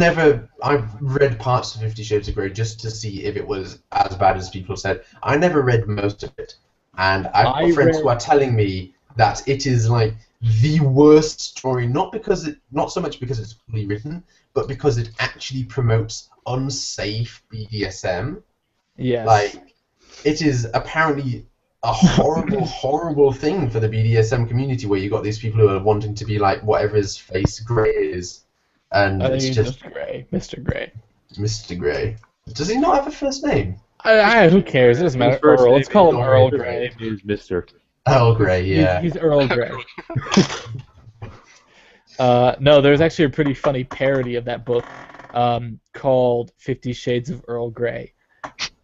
read parts of 50 Shades of Grey just to see if it was as bad as people said. I never read most of it, and I've got friends who are telling me that it is like the worst story, not so much because it's poorly written, but because it actually promotes unsafe BDSM. Yes. Like, it is apparently a horrible, horrible thing for the BDSM community, where you got these people who are wanting to be like whatever his face Grey is. And I think it's he's just Mr. Grey. Mr. Grey. Mr. Grey. Does he not have a first name? Who cares? It doesn't matter. Earl. Let's call him Earl Grey. His name is Mr. Earl Grey, yeah. He's Earl Grey. No, there's actually a pretty funny parody of that book called 50 Shades of Earl Grey,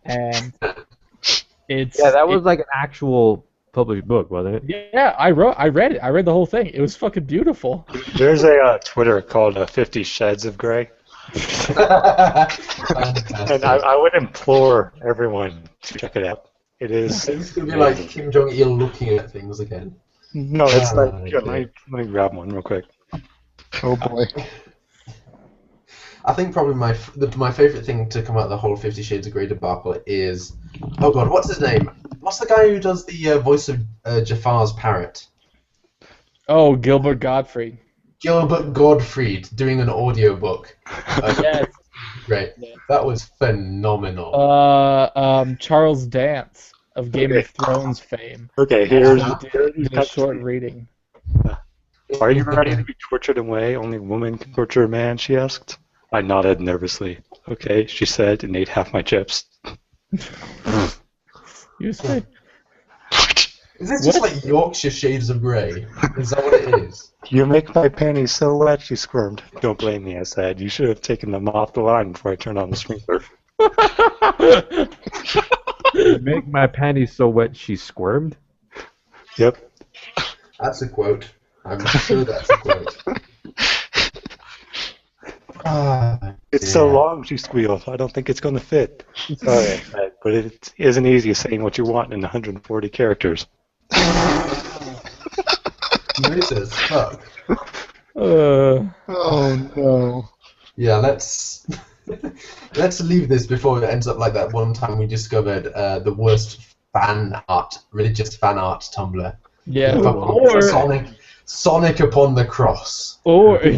and it's that was like an actual published book, wasn't it? Yeah, I read it. I read the whole thing. It was fucking beautiful. There's a Twitter called 50 Shades of Grey. And I would implore everyone to check it out. It is. It's gonna be like Kim Jong Il looking at things again. No, it's like. Let me grab one real quick. Oh boy. I think probably my favorite thing to come out of the whole 50 Shades of Grey debacle is, oh god, what's his name? What's the guy who does the voice of Jafar's parrot? Oh, Gilbert Gottfried. Gilbert Gottfried doing an audiobook. Yes. Great. Yeah. That was phenomenal. Charles Dance of Game of Thrones fame. Okay, here's did a short reading. Are you ready to be tortured in a way only a woman can torture a man? She asked. I nodded nervously. Okay, she said, and ate half my chips. You say. Is this just like Yorkshire Shades of Grey? Is that what it is? You make my panties so wet, she squirmed. Don't blame me, I said. You should have taken them off the line before I turned on the sprinkler. You make my panties so wet she squirmed? Yep. That's a quote. I'm sure that's a quote. It's so long, she squealed. I don't think it's going to fit. Sorry, I said, but it isn't easy saying what you want in 140 characters. Jesus, fuck. Oh no. Yeah, let's leave this before it ends up like that one time we discovered the worst religious fan art Tumblr. Yeah. Sonic upon the cross. Or I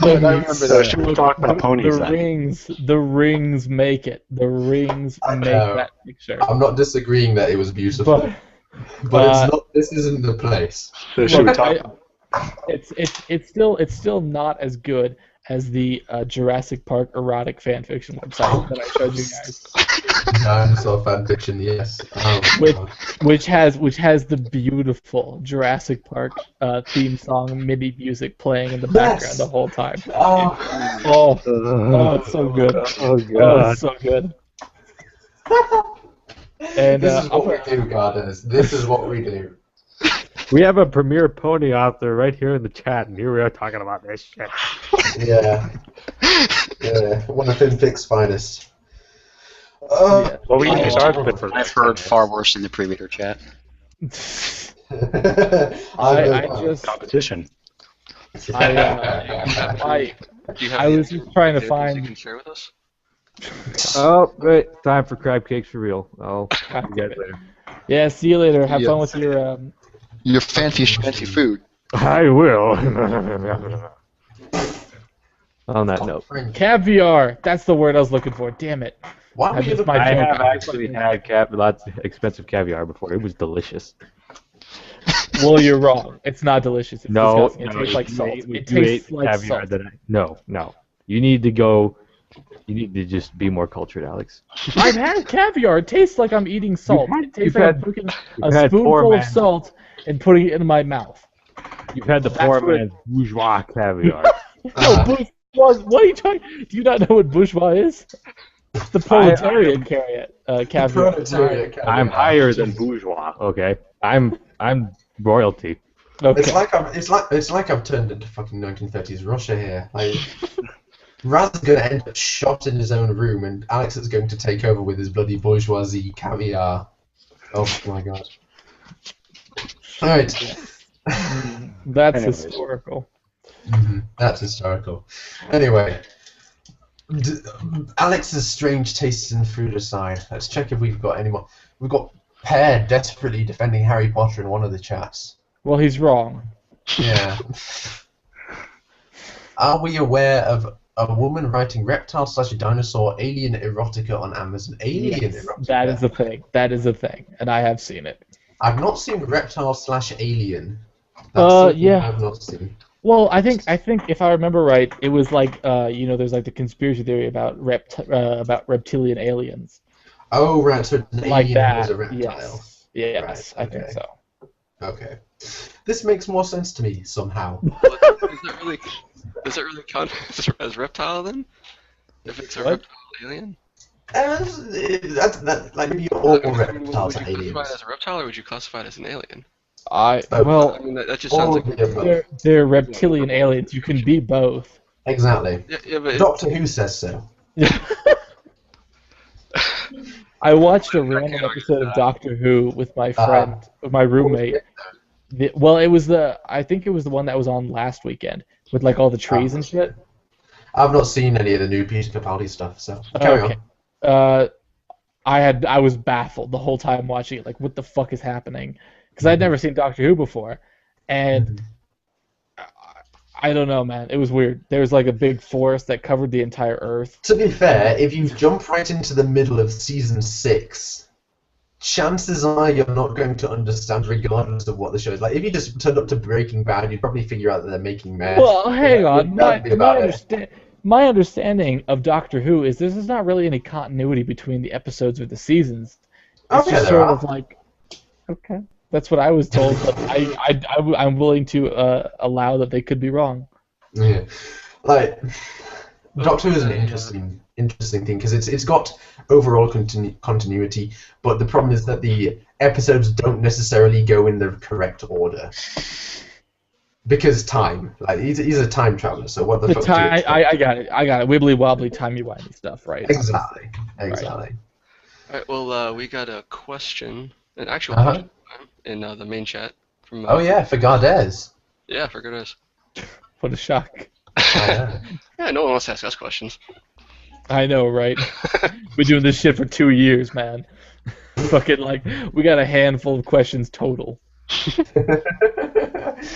remember that. Should we talk about ponies then? The rings make it. The rings make that picture. I'm not disagreeing that it was beautiful, but it's not. This isn't the place. So should we talk? It's still not as good as the Jurassic Park erotic fan fiction website that I showed you guys. Dinosaur fan fiction, yes. Which has the beautiful Jurassic Park theme song MIDI music playing in the background the whole time. Oh, it's so good. Oh god. Oh, it's so good. And this is what we do, Gardens. This is what we do. We have a premier pony author right here in the chat, and here we are talking about this shit. Yeah. One of FinFic's finest. Well, we I've heard far worse in the pre-reader chat. I just competition. I was just trying to find. You can share with us. Oh, great. Time for crab cakes for real. I'll get it later. Yeah, see you later. Have fun with your fancy food. I will. On that note. Caviar. That's the word I was looking for. Damn it. Why would you I have actually had lots of expensive caviar before. It was delicious. Well, you're wrong. It's not delicious. It's disgusting. It tastes like salt. It tastes like caviar salt. No. You need to just be more cultured, Alex. I've had caviar. It tastes like I'm eating salt. It tastes like I'm taking a spoonful of salt and putting it in my mouth. You've had the poor man's bourgeois caviar. No, bourgeois. What are you talking? Do you not know what bourgeois is? It's the proletariat caviar. I'm higher than bourgeois. Okay, I'm royalty. Okay. It's like I've turned into fucking 1930s Russia here. Like, Raz is going to end up shot in his own room, and Alex is going to take over with his bloody bourgeoisie caviar. Oh my god. Alright. That's historical. That's historical. Anyway, Alex's strange tastes in food aside, let's check if we've got any more. We've got Pear desperately defending Harry Potter in one of the chats. Well, he's wrong. Yeah. Are we aware of a woman writing reptile/dinosaur alien erotica on Amazon? Alien erotica? That is a thing. That is a thing, and I have seen it. I've not seen reptile/alien. Yeah. I've not seen. Well, I think if I remember right, it was like there's like the conspiracy theory about reptilian aliens. Oh right, so an like alien that. was a reptile. Yes, Right, I think so. Okay, this makes more sense to me somehow. Does that really count as reptile then? If it's a What? reptile alien? Like maybe all reptiles Would are you classify it aliens. as a reptile, or would you classify it as an alien? Well, I mean, that just All sounds of like... the above. they're reptilian aliens. You can be both. Exactly. Yeah, but... Doctor Who says so. I watched a random episode of Doctor Who with my friend, with my roommate. Well, I think it was the one that was on last weekend with like all the trees and shit. I've not seen any of the new Peter Capaldi stuff, so carry on. I was baffled the whole time watching it. Like, what the fuck is happening? Because I'd never seen Doctor Who before, and I don't know, man. It was weird. There was like a big forest that covered the entire Earth. To be fair, if you jump right into the middle of season 6, chances are you're not going to understand, regardless of what the show is. Like, if you just turned up to Breaking Bad, you'd probably figure out that they're making meth. Well, hang on. My My understanding of Doctor Who is there's not really any continuity between the episodes or the seasons. It's just sort of like, okay. That's what I was told, but I'm willing to allow that they could be wrong. Yeah, like Doctor Who is an interesting thing because it's got overall continuity, but the problem is that the episodes don't necessarily go in the correct order because time. Like he's a time traveler, so what the fuck? Time, I got it. Wibbly wobbly, timey wimey stuff, right? Exactly. Right. All right. Well, we got a question, an actual question in the main chat from. Oh yeah, for Gardez. Yeah, for Gardez. What a shock. Yeah, no one wants to ask us questions. I know, right? Been doing this shit for 2 years, man. Fucking like, we got a handful of questions total.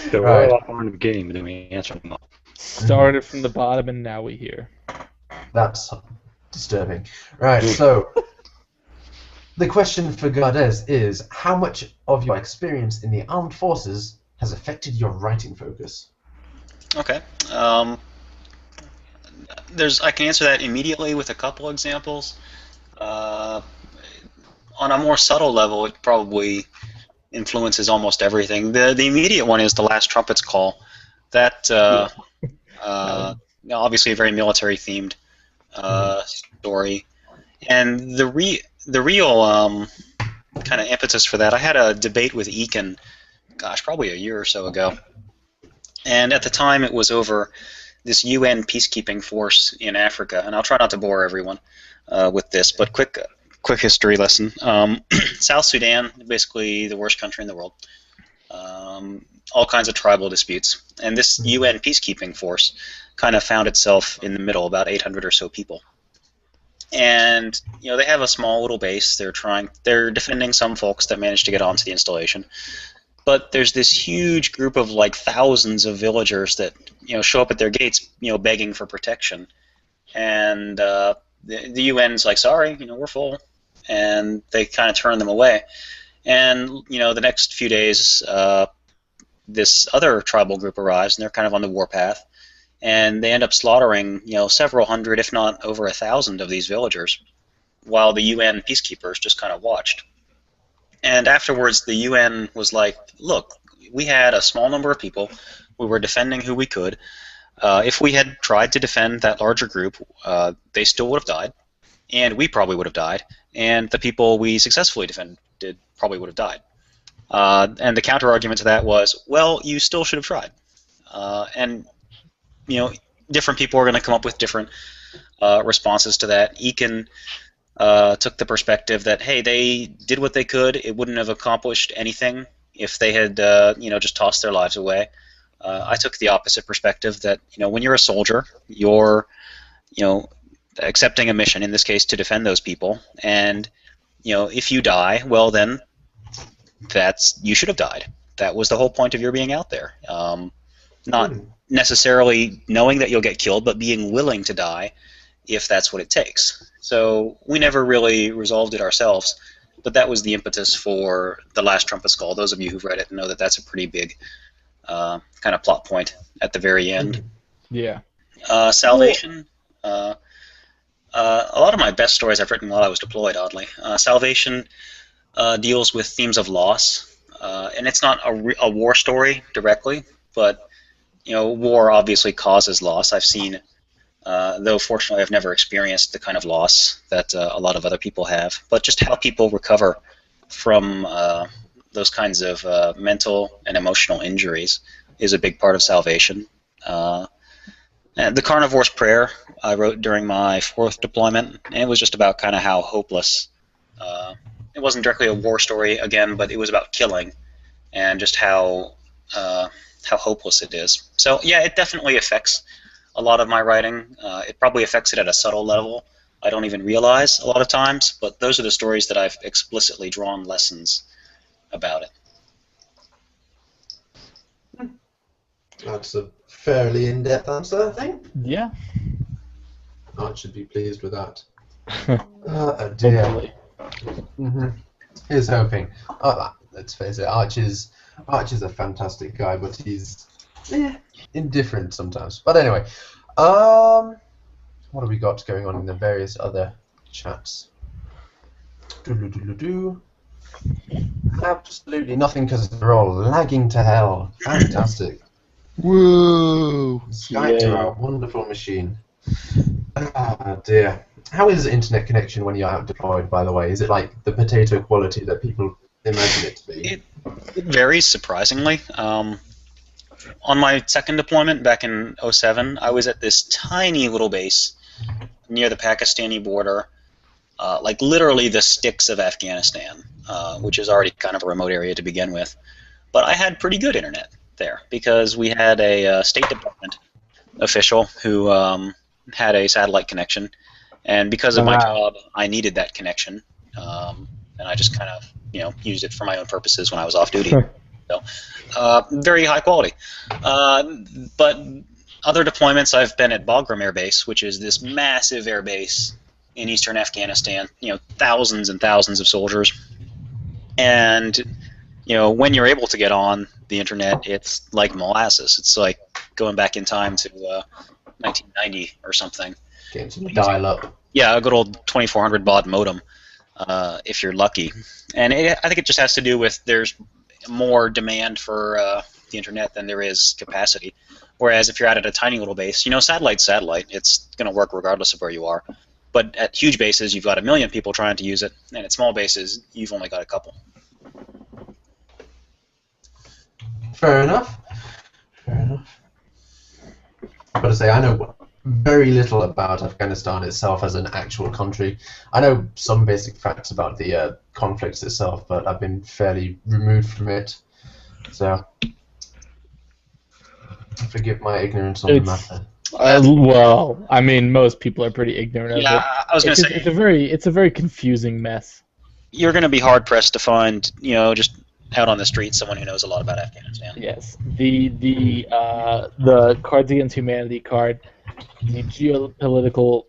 They're all up on the game, and then we answer them all. Started from the bottom, and now we here. That's disturbing. Right, so the question for Gardez is, how much of your experience in the armed forces has affected your writing focus? Okay. I can answer that immediately with a couple examples. On a more subtle level, it probably influences almost everything. The immediate one is The Last Trumpet's Call. That obviously a very military-themed story, and the real kind of impetus for that. I had a debate with Eakin, probably a year or so ago, and at the time it was over this UN peacekeeping force in Africa, and I'll try not to bore everyone with this, but quick history lesson. South Sudan, basically the worst country in the world. All kinds of tribal disputes, and this UN peacekeeping force kind of found itself in the middle, about 800 or so people. And they have a small little base. They're defending some folks that managed to get onto the installation. But there's this huge group of like thousands of villagers that show up at their gates, begging for protection. And the UN's like, sorry, we're full, and they kind of turn them away. And the next few days, this other tribal group arrives, and they're kind of on the warpath, and they end up slaughtering several hundred, if not over 1,000 of these villagers, while the UN peacekeepers just kind of watched. And afterwards, the UN was like, look, we had a small number of people. We were defending who we could. If we had tried to defend that larger group, they still would have died, and we probably would have died, and the people we successfully defended probably would have died. And the counter-argument to that was, well, you still should have tried. And, different people are going to come up with different responses to that. Eakin took the perspective that, hey, they did what they could. It wouldn't have accomplished anything if they had, just tossed their lives away. I took the opposite perspective that, when you're a soldier, you're, accepting a mission, in this case, to defend those people. And, if you die, well, then you should have died. That was the whole point of your being out there. Not necessarily knowing that you'll get killed, but being willing to die if that's what it takes. So we never really resolved it ourselves, but that was the impetus for The Last Trumpet's Call. Those of you who've read it know that that's a pretty big kind of plot point at the very end. Yeah. Salvation. A lot of my best stories I've written while I was deployed, oddly. Salvation deals with themes of loss, and it's not a war story directly, but war obviously causes loss. I've seen though fortunately I've never experienced the kind of loss that a lot of other people have. But just how people recover from those kinds of mental and emotional injuries is a big part of salvation. And the Carnivore's Prayer I wrote during my 4th deployment, and it was just about kind of how hopeless. It wasn't directly a war story again, but it was about killing and just how hopeless it is. So yeah, it definitely affects a lot of my writing. It probably affects it at a subtle level I don't even realize a lot of times, but those are the stories that I've explicitly drawn lessons about it. That's a fairly in-depth answer, I think. Yeah. I should be pleased with that. Dear. Here's hoping. Let's face it, Arch is a fantastic guy, but he's indifferent sometimes. But anyway, what have we got going on in the various other chats? Absolutely nothing, because they're all lagging to hell. Fantastic. Woo! Skype to our wonderful machine. Dear. How is the internet connection when you're out deployed, by the way? Is it like the potato quality that people imagine it to be? It varies surprisingly. On my 2nd deployment back in 2007, I was at this tiny little base near the Pakistani border, like literally the sticks of Afghanistan, which is already kind of a remote area to begin with. But I had pretty good internet there because we had a State Department official who had a satellite connection, and because of my job, I needed that connection, and I just kind of used it for my own purposes when I was off duty. So very high quality. But other deployments, I've been at Bagram Air Base, which is this massive air base in eastern Afghanistan. Thousands and thousands of soldiers, and when you're able to get on the internet, it's like molasses. It's like going back in time to 1990 or something. Getting some dial-up. Yeah, a good old 2400 baud modem, if you're lucky. And I think it just has to do with there's more demand for the internet than there is capacity. Whereas if you're out at a tiny little base, satellite's satellite. It's going to work regardless of where you are. But at huge bases, you've got 1 million people trying to use it, and at small bases, you've only got a couple. Fair enough. But to say, I know very little about Afghanistan itself as an actual country. I know some basic facts about the conflicts itself, but I've been fairly removed from it. So, forgive my ignorance on the matter. Well, I mean, most people are pretty ignorant of it. Yeah, I was going to say it's a very confusing mess. You're going to be hard pressed to find, just out on the street someone who knows a lot about Afghanistan. Yes, the Cards Against Humanity card, the geopolitical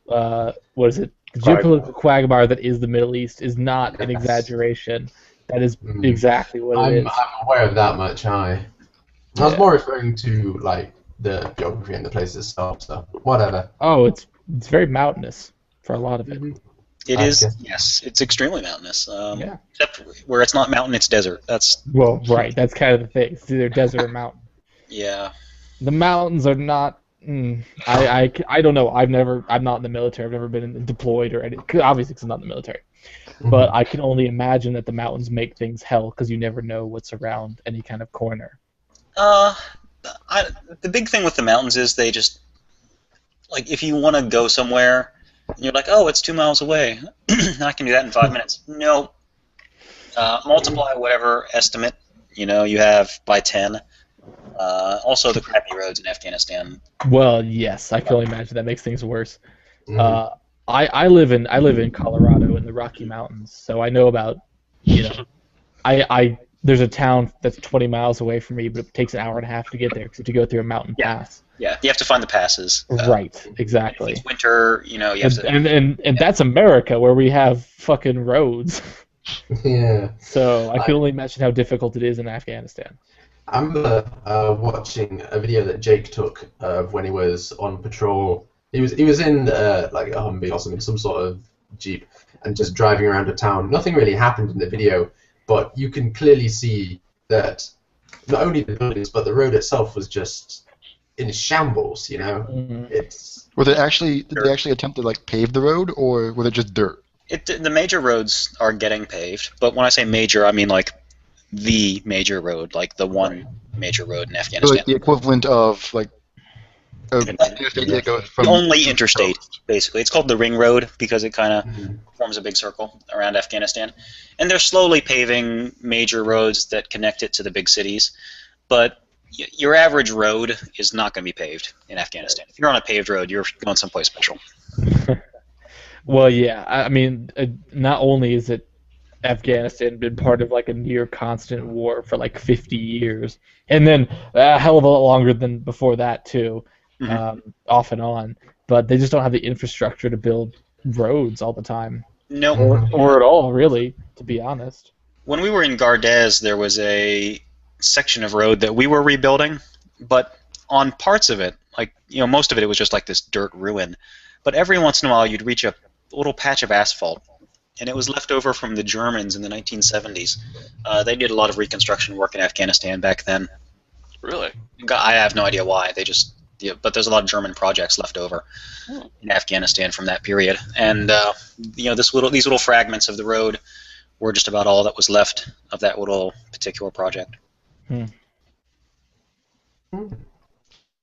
geopolitical quagmire that is the Middle East is not an exaggeration. That is exactly what it is. I'm aware of that much. I was more referring to like the geography and the place itself. So whatever. Oh, it's very mountainous for a lot of it. It is, yes. It's extremely mountainous. Yeah. Except where it's not mountain, it's desert. That's right. That's kind of the thing. It's either desert or mountain. Yeah. The mountains are not. I don't know. I'm not in the military. I've never been deployed or anything. Obviously, because I'm not in the military. But I can only imagine that the mountains make things hell because you never know what's around any kind of corner. The big thing with the mountains is they just like if you want to go somewhere. You're like, oh, it's 2 miles away. I can do that in 5 minutes. No. Multiply whatever estimate you have by 10. Also, the crappy roads in Afghanistan. Well, yes, I can only imagine that makes things worse. I live in Colorado in the Rocky Mountains, so I know about there's a town that's 20 miles away from me, but it takes an hour and a half to get there because you have to go through a mountain pass. Yeah, you have to find the passes. Right, exactly. If it's winter, you have to... And that's America, where we have fucking roads. Yeah. So I can only imagine how difficult it is in Afghanistan. I remember watching a video that Jake took of when he was on patrol. He was in like a Humvee or something, some sort of Jeep, and just driving around a town. Nothing really happened in the video, but you can clearly see that not only the buildings, but the road itself was just in shambles. You know, it's. Did they actually attempt to like pave the road, or was it just dirt? The major roads are getting paved, but when I say major, I mean like the major road, like the one major road in So, Afghanistan. like the equivalent of like that goes from the only interstate, basically. It's called the Ring Road because it kind of forms a big circle around Afghanistan. And they're slowly paving major roads that connect it to the big cities. But your average road is not going to be paved in Afghanistan. If you're on a paved road, you're going someplace special. Well, yeah. I mean, not only is it Afghanistan been part of like a near constant war for like 50 years, and then a hell of a lot longer than before that too, off and on. But they just don't have the infrastructure to build roads all the time. No, or at all, really, to be honest. When we were in Gardez, there was a section of road that we were rebuilding, but on parts of it, like most of it was just like this dirt ruin. But every once in a while, you'd reach a little patch of asphalt. And it was left over from the Germans in the 1970s. They did a lot of reconstruction work in Afghanistan back then. Really? I have no idea why. But there's a lot of German projects left over in Afghanistan from that period. And these little fragments of the road were just about all that was left of that little particular project. Kind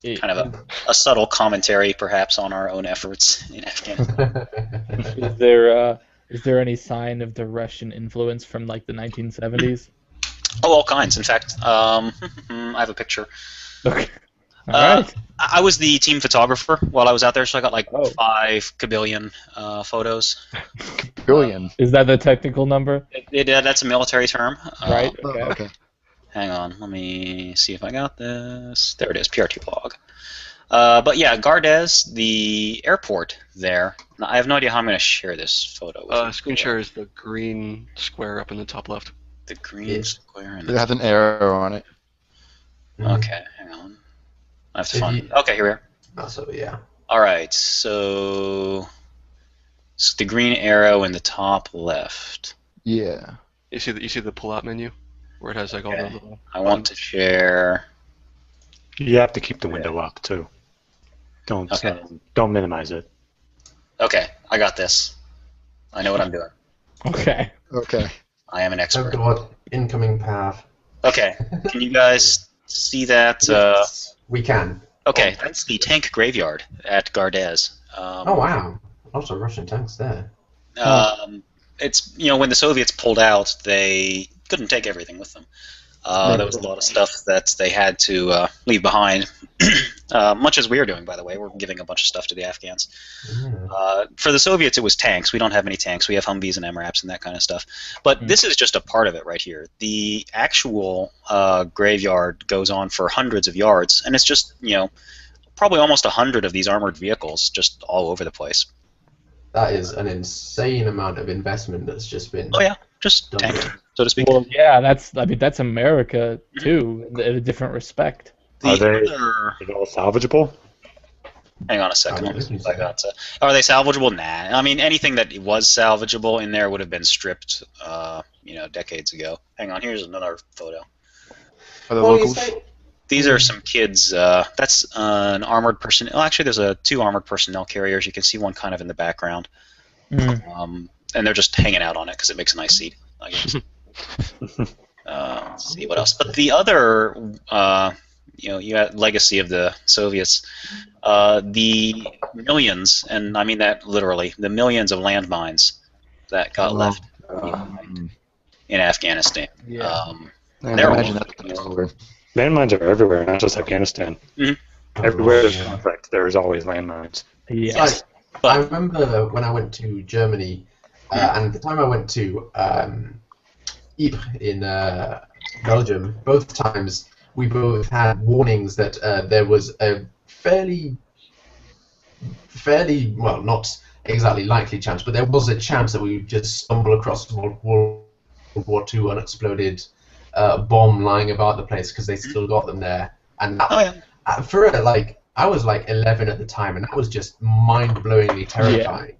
of a subtle commentary, perhaps, on our own efforts in Afghanistan. Is there any sign of the Russian influence from like the 1970s? Oh, all kinds. In fact, I have a picture. Okay. All right. I was the team photographer while I was out there, so I got like 5 kabillion photos. Billion. Is that the technical number? That's a military term. Right. Okay. Hang on. Let me see if I got this. There it is, PRT blog. But yeah, Gardez, the airport there. Now, I have no idea how I'm going to share this photo with you. Screen share is the green square up in the top left. The green square. It has an arrow on it. Okay, hang on. I have to find. Okay, here we are. So yeah. All right, so the green arrow in the top left. Yeah. You see the pull-out menu where it has like all the little. I want to share. You have to keep the window up too. Don't minimize it. Okay, I got this. I know what I'm doing. Okay. I am an expert. Oh God, incoming path. Okay, can you guys see that? Yes, we can. Okay, that's the tank graveyard at Gardez. Oh wow, lots of Russian tanks there. It's when the Soviets pulled out, they couldn't take everything with them. There was a lot of stuff that they had to leave behind, much as we are doing, by the way. We're giving a bunch of stuff to the Afghans. For the Soviets, it was tanks. We don't have many tanks. We have Humvees and MRAPs and that kind of stuff. But this is just a part of it right here. The actual graveyard goes on for hundreds of yards, and it's just, probably almost 100 of these armored vehicles just all over the place. That is an insane amount of investment that's just been. Oh yeah, just tanked, so to speak. Well, yeah, that's America too, in a different respect. Are they all salvageable? Hang on a second. Are they salvageable? Nah. I mean, anything that was salvageable in there would have been stripped, decades ago. Hang on. Here's another photo. Are the locals? These are some kids. That's an armored personnel. Well, actually, there's 2 armored personnel carriers. You can see one kind of in the background. And they're just hanging out on it because it makes a nice seat, I guess. Let's see what else. But the other, you got legacy of the Soviets. The millions, and I mean that literally, the millions of landmines that got left in Afghanistan. Yeah. Landmines are everywhere, not just Afghanistan. Everywhere there's conflict, there's always landmines. Yes. I remember when I went to Germany, and the time I went to Ypres in Belgium, both times we both had warnings that there was a fairly, well, not exactly likely chance, but there was a chance that we would just stumble across World War II unexploded bomb lying about the place because they still got them there. And I was like 11 at the time, and that was just mind-blowingly terrifying.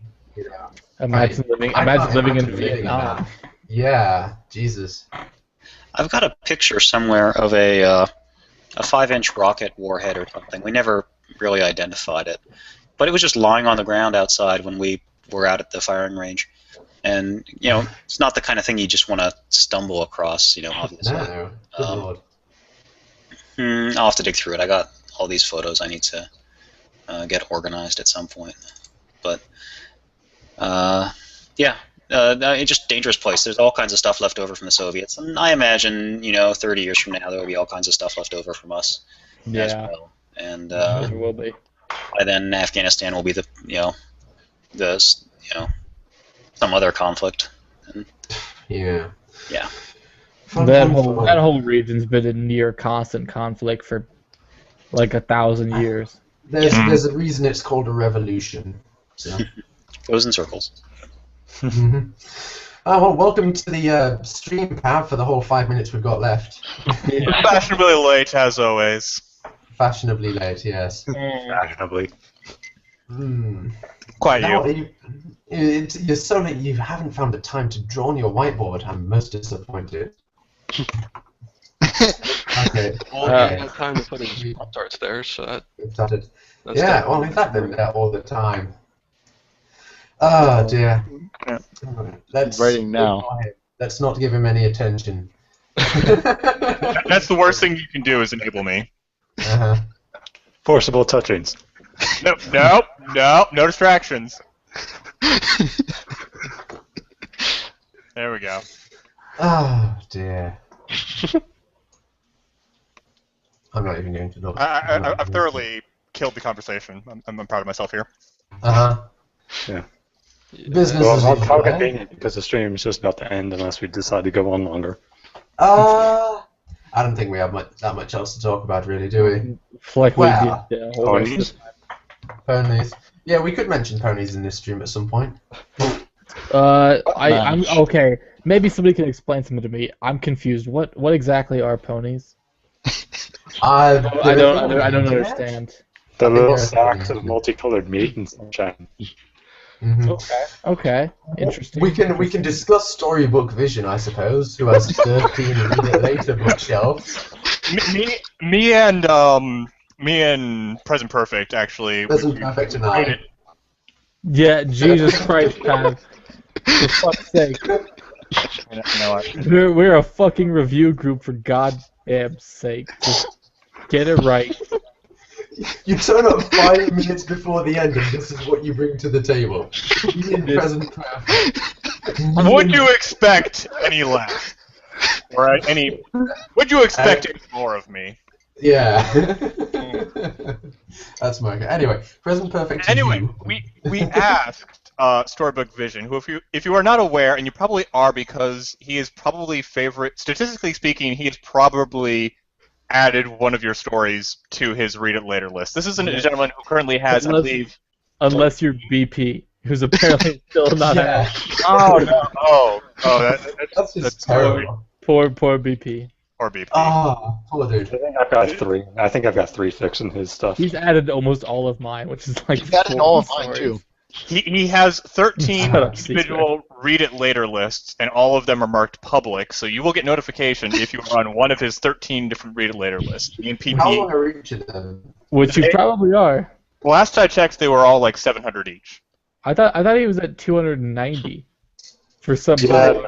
Imagine living in Vietnam. Yeah, Jesus. I've got a picture somewhere of a a 5-inch rocket warhead or something. We never really identified it, but it was just lying on the ground outside when we were out at the firing range. And it's not the kind of thing you just want to stumble across. Obviously. No, good lord. I'll have to dig through it. I got all these photos I need to get organized at some point. But it's just a dangerous place. There's all kinds of stuff left over from the Soviets, and I imagine 30 years from now there will be all kinds of stuff left over from us as well. And there will be. By then, Afghanistan will be some other conflict. And, yeah. That whole region's been in near constant conflict for like 1,000 years. There's a reason it's called a revolution. So. Goes in circles. Mm-hmm. Well, welcome to the stream, Pav, for the whole 5 minutes we've got left. Fashionably late, as always. Fashionably late, yes. Fashionably. Quite you. You're so late you haven't found the time to draw on your whiteboard. I'm most disappointed. Okay. Well, time to put his Pop-Tarts there, so that's well, in fact, they're there all the time. Oh, dear. He's writing now. Let's not give him any attention. That's the worst thing you can do, is enable me. Uh-huh. Forcible touchings. No distractions. There we go. Oh, dear. I'm not even going to look. I've thoroughly killed the conversation. I'm proud of myself here. Uh-huh. Yeah. Business Well, as not usual, how convenient, because the stream is just about to end unless we decide to go on longer. I don't think we have that much else to talk about, really, do we? Like Well, we did. Ponies? Ponies. Yeah, we could mention ponies in this stream at some point. I'm okay. Maybe somebody can explain something to me. I'm confused. What exactly are ponies? I don't understand. The little they're sacks fine. of multicolored meat and sunshine. Mm-hmm. Okay. Interesting. We can discuss storybook vision, I suppose. Who has 13 read it later bookshelves? Me and Present Perfect actually. Present Perfect and I. Yeah, Jesus Christ, Pat. For fuck's sake. We're a fucking review group, for goddamn sake. Just get it right. You turn up 5 minutes before the end, and this is what you bring to the table. Me and Present Perfect. Would you expect any less? Right? Would you expect any more of me? Yeah. That's my guy. Anyway, Present Perfect. Anyway, we asked Storybook Vision, who, if you are not aware, and you probably are, because he is probably statistically speaking, he has probably added one of your stories to his Read It Later list. This is a gentleman who currently has, I believe... Unless you're BP, who's apparently still not Yeah. Oh, no. That's just terrible. Poor BP. Or BP. Poor dude. I think I've got 3. I think I've got 3 fixing his stuff. He's added almost all of mine, which is like... He's added all of mine, too. He has 13 individual Read It Later lists, and all of them are marked public, so you will get notification if you are on one of his 13 different Read It Later lists. Me and PP. How long are each of them? Which you probably are. Last I checked, they were all like 700 each. I thought he was at 290 for some reason.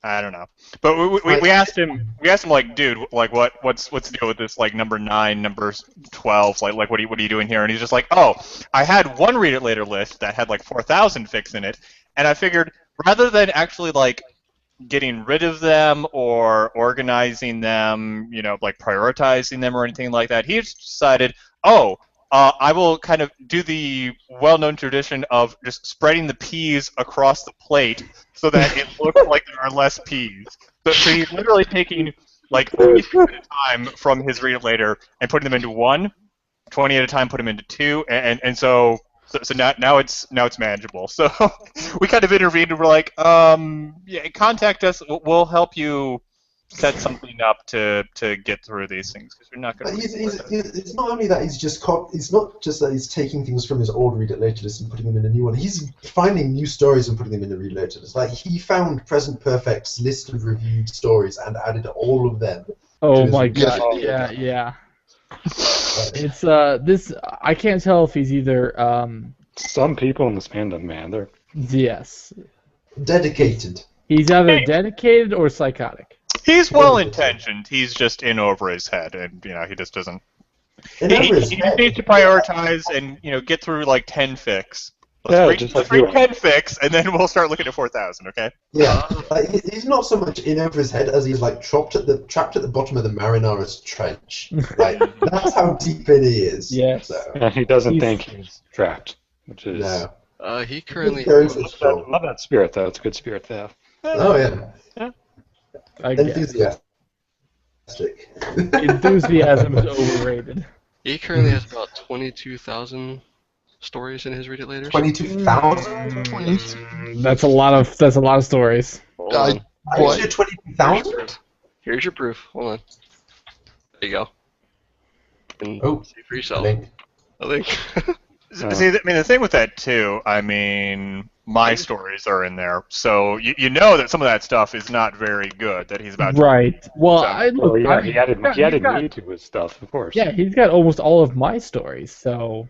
I don't know, but we asked him. We asked him, like, dude, like, what's the deal with this, like, number 9, number 12, like what are you doing here? And he's just like, oh, I had one Read It Later list that had like 4,000 fics in it, and I figured rather than actually like getting rid of them or organizing them, like prioritizing them or anything like that, he just decided, I will kind of do the well-known tradition of just spreading the peas across the plate so that it looks like there are less peas. So he's literally taking like 20 at a time from his Read It Later and putting them into 1, 20 at a time, put them into 2, and so now it's manageable. So we kind of intervened and we're like, yeah, contact us. We'll help you set something up to get through these things, because you're not going to. It's not only that it's not just that he's taking things from his old Read It Later list and putting them in a new one. He's finding new stories and putting them in the Read It Later list. Like, he found Present Perfect's list of reviewed stories and added all of them Oh my god! Yeah. It's this. I can't tell if he's either Some people in this fandom, man, they're yes. Dedicated. He's either dedicated or psychotic. He's well-intentioned. He's just in over his head, and he just doesn't. He just needs to prioritize and get through like 10 fics. Let's read 10 fics, and then we'll start looking at 4,000. Okay? Yeah, he's not so much in over his head as he's like trapped at the bottom of the Mariana's trench. Like that's how deep in he is. Yes. So. and he doesn't think he's trapped, which is. No. He currently. Very I love that spirit, though. It's a good spirit to have. Oh yeah. Enthusiastic. Enthusiasm is overrated. He currently has about 22,000 stories in his Read It Later. 22,000. That's a lot of stories. Hold on. What? 22,000? Here's your proof. Hold on. There you go. And see for yourself. Link. A link. See, the thing with that too. My stories are in there, so you know that some of that stuff is not very good. That he's about to Right. Well, he added me to his stuff, of course. Yeah, he's got almost all of my stories, so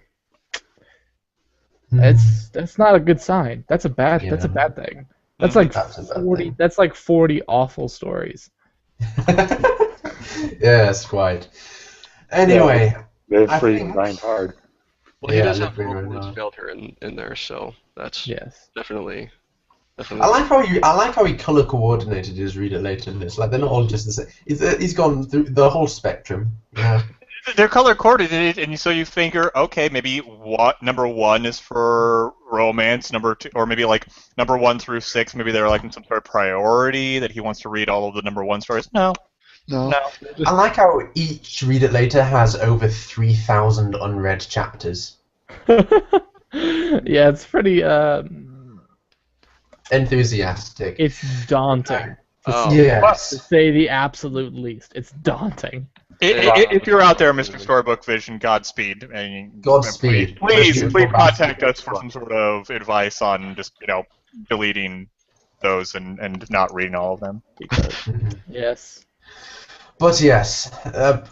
that's not a good sign. That's a bad thing. That's like 40. That's like 40 awful stories. Yes, quite. Anyway, Live free, grind hard. Well, he does have Liz Belter in there, so that's definitely. I like how he color coordinated his Read It Later list. Like they're not all just the same. He's gone through the whole spectrum. Yeah. They're color coordinated, and so you figure, okay, maybe number 1 is for romance, number 2, or maybe like number 1 through 6. Maybe they're like in some sort of priority that he wants to read all of the number 1 stories. No. I like how each Read It Later has over 3,000 unread chapters. Yeah, it's pretty enthusiastic. It's daunting. Yes. To say the absolute least. It's daunting. If you're out there, Mr. Storybook Vision, Godspeed. Godspeed. Please contact us for some sort of advice on just deleting those and not reading all of them. Yes. But yes. I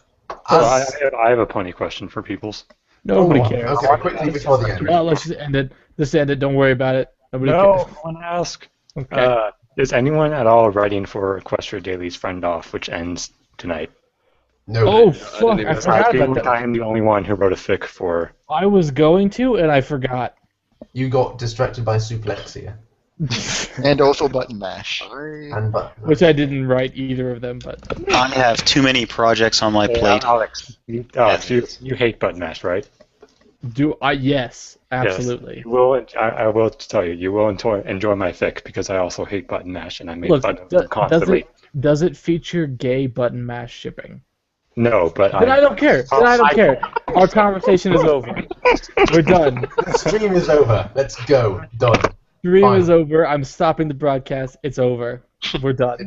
have a punny question for Peoples. Nobody cares. Okay, quickly before the end. No, let's just end it. Just end it. Don't worry about it. Nobody No, cares. I want to ask. Okay. Is anyone at all writing for Equestria Daily's Friend Off, which ends tonight? No. Oh, fuck. I forgot about that. I am the only one who wrote a fic for... I was going to, and I forgot. You got distracted by Suplexia. And also Button Mash. Which I didn't write either of them, but... I have too many projects on my plate. Alex, you hate Button Mash, right? Do I? Yes, absolutely. Yes. You will. I will tell you, you will enjoy my fic because I also hate Button Mash and I make fun of them constantly. Does it feature gay Button Mash shipping? No, but I don't care. I don't care. Our conversation is over. We're done. The stream is over. Let's go. Done. Stream is over. I'm stopping the broadcast. It's over. We're done.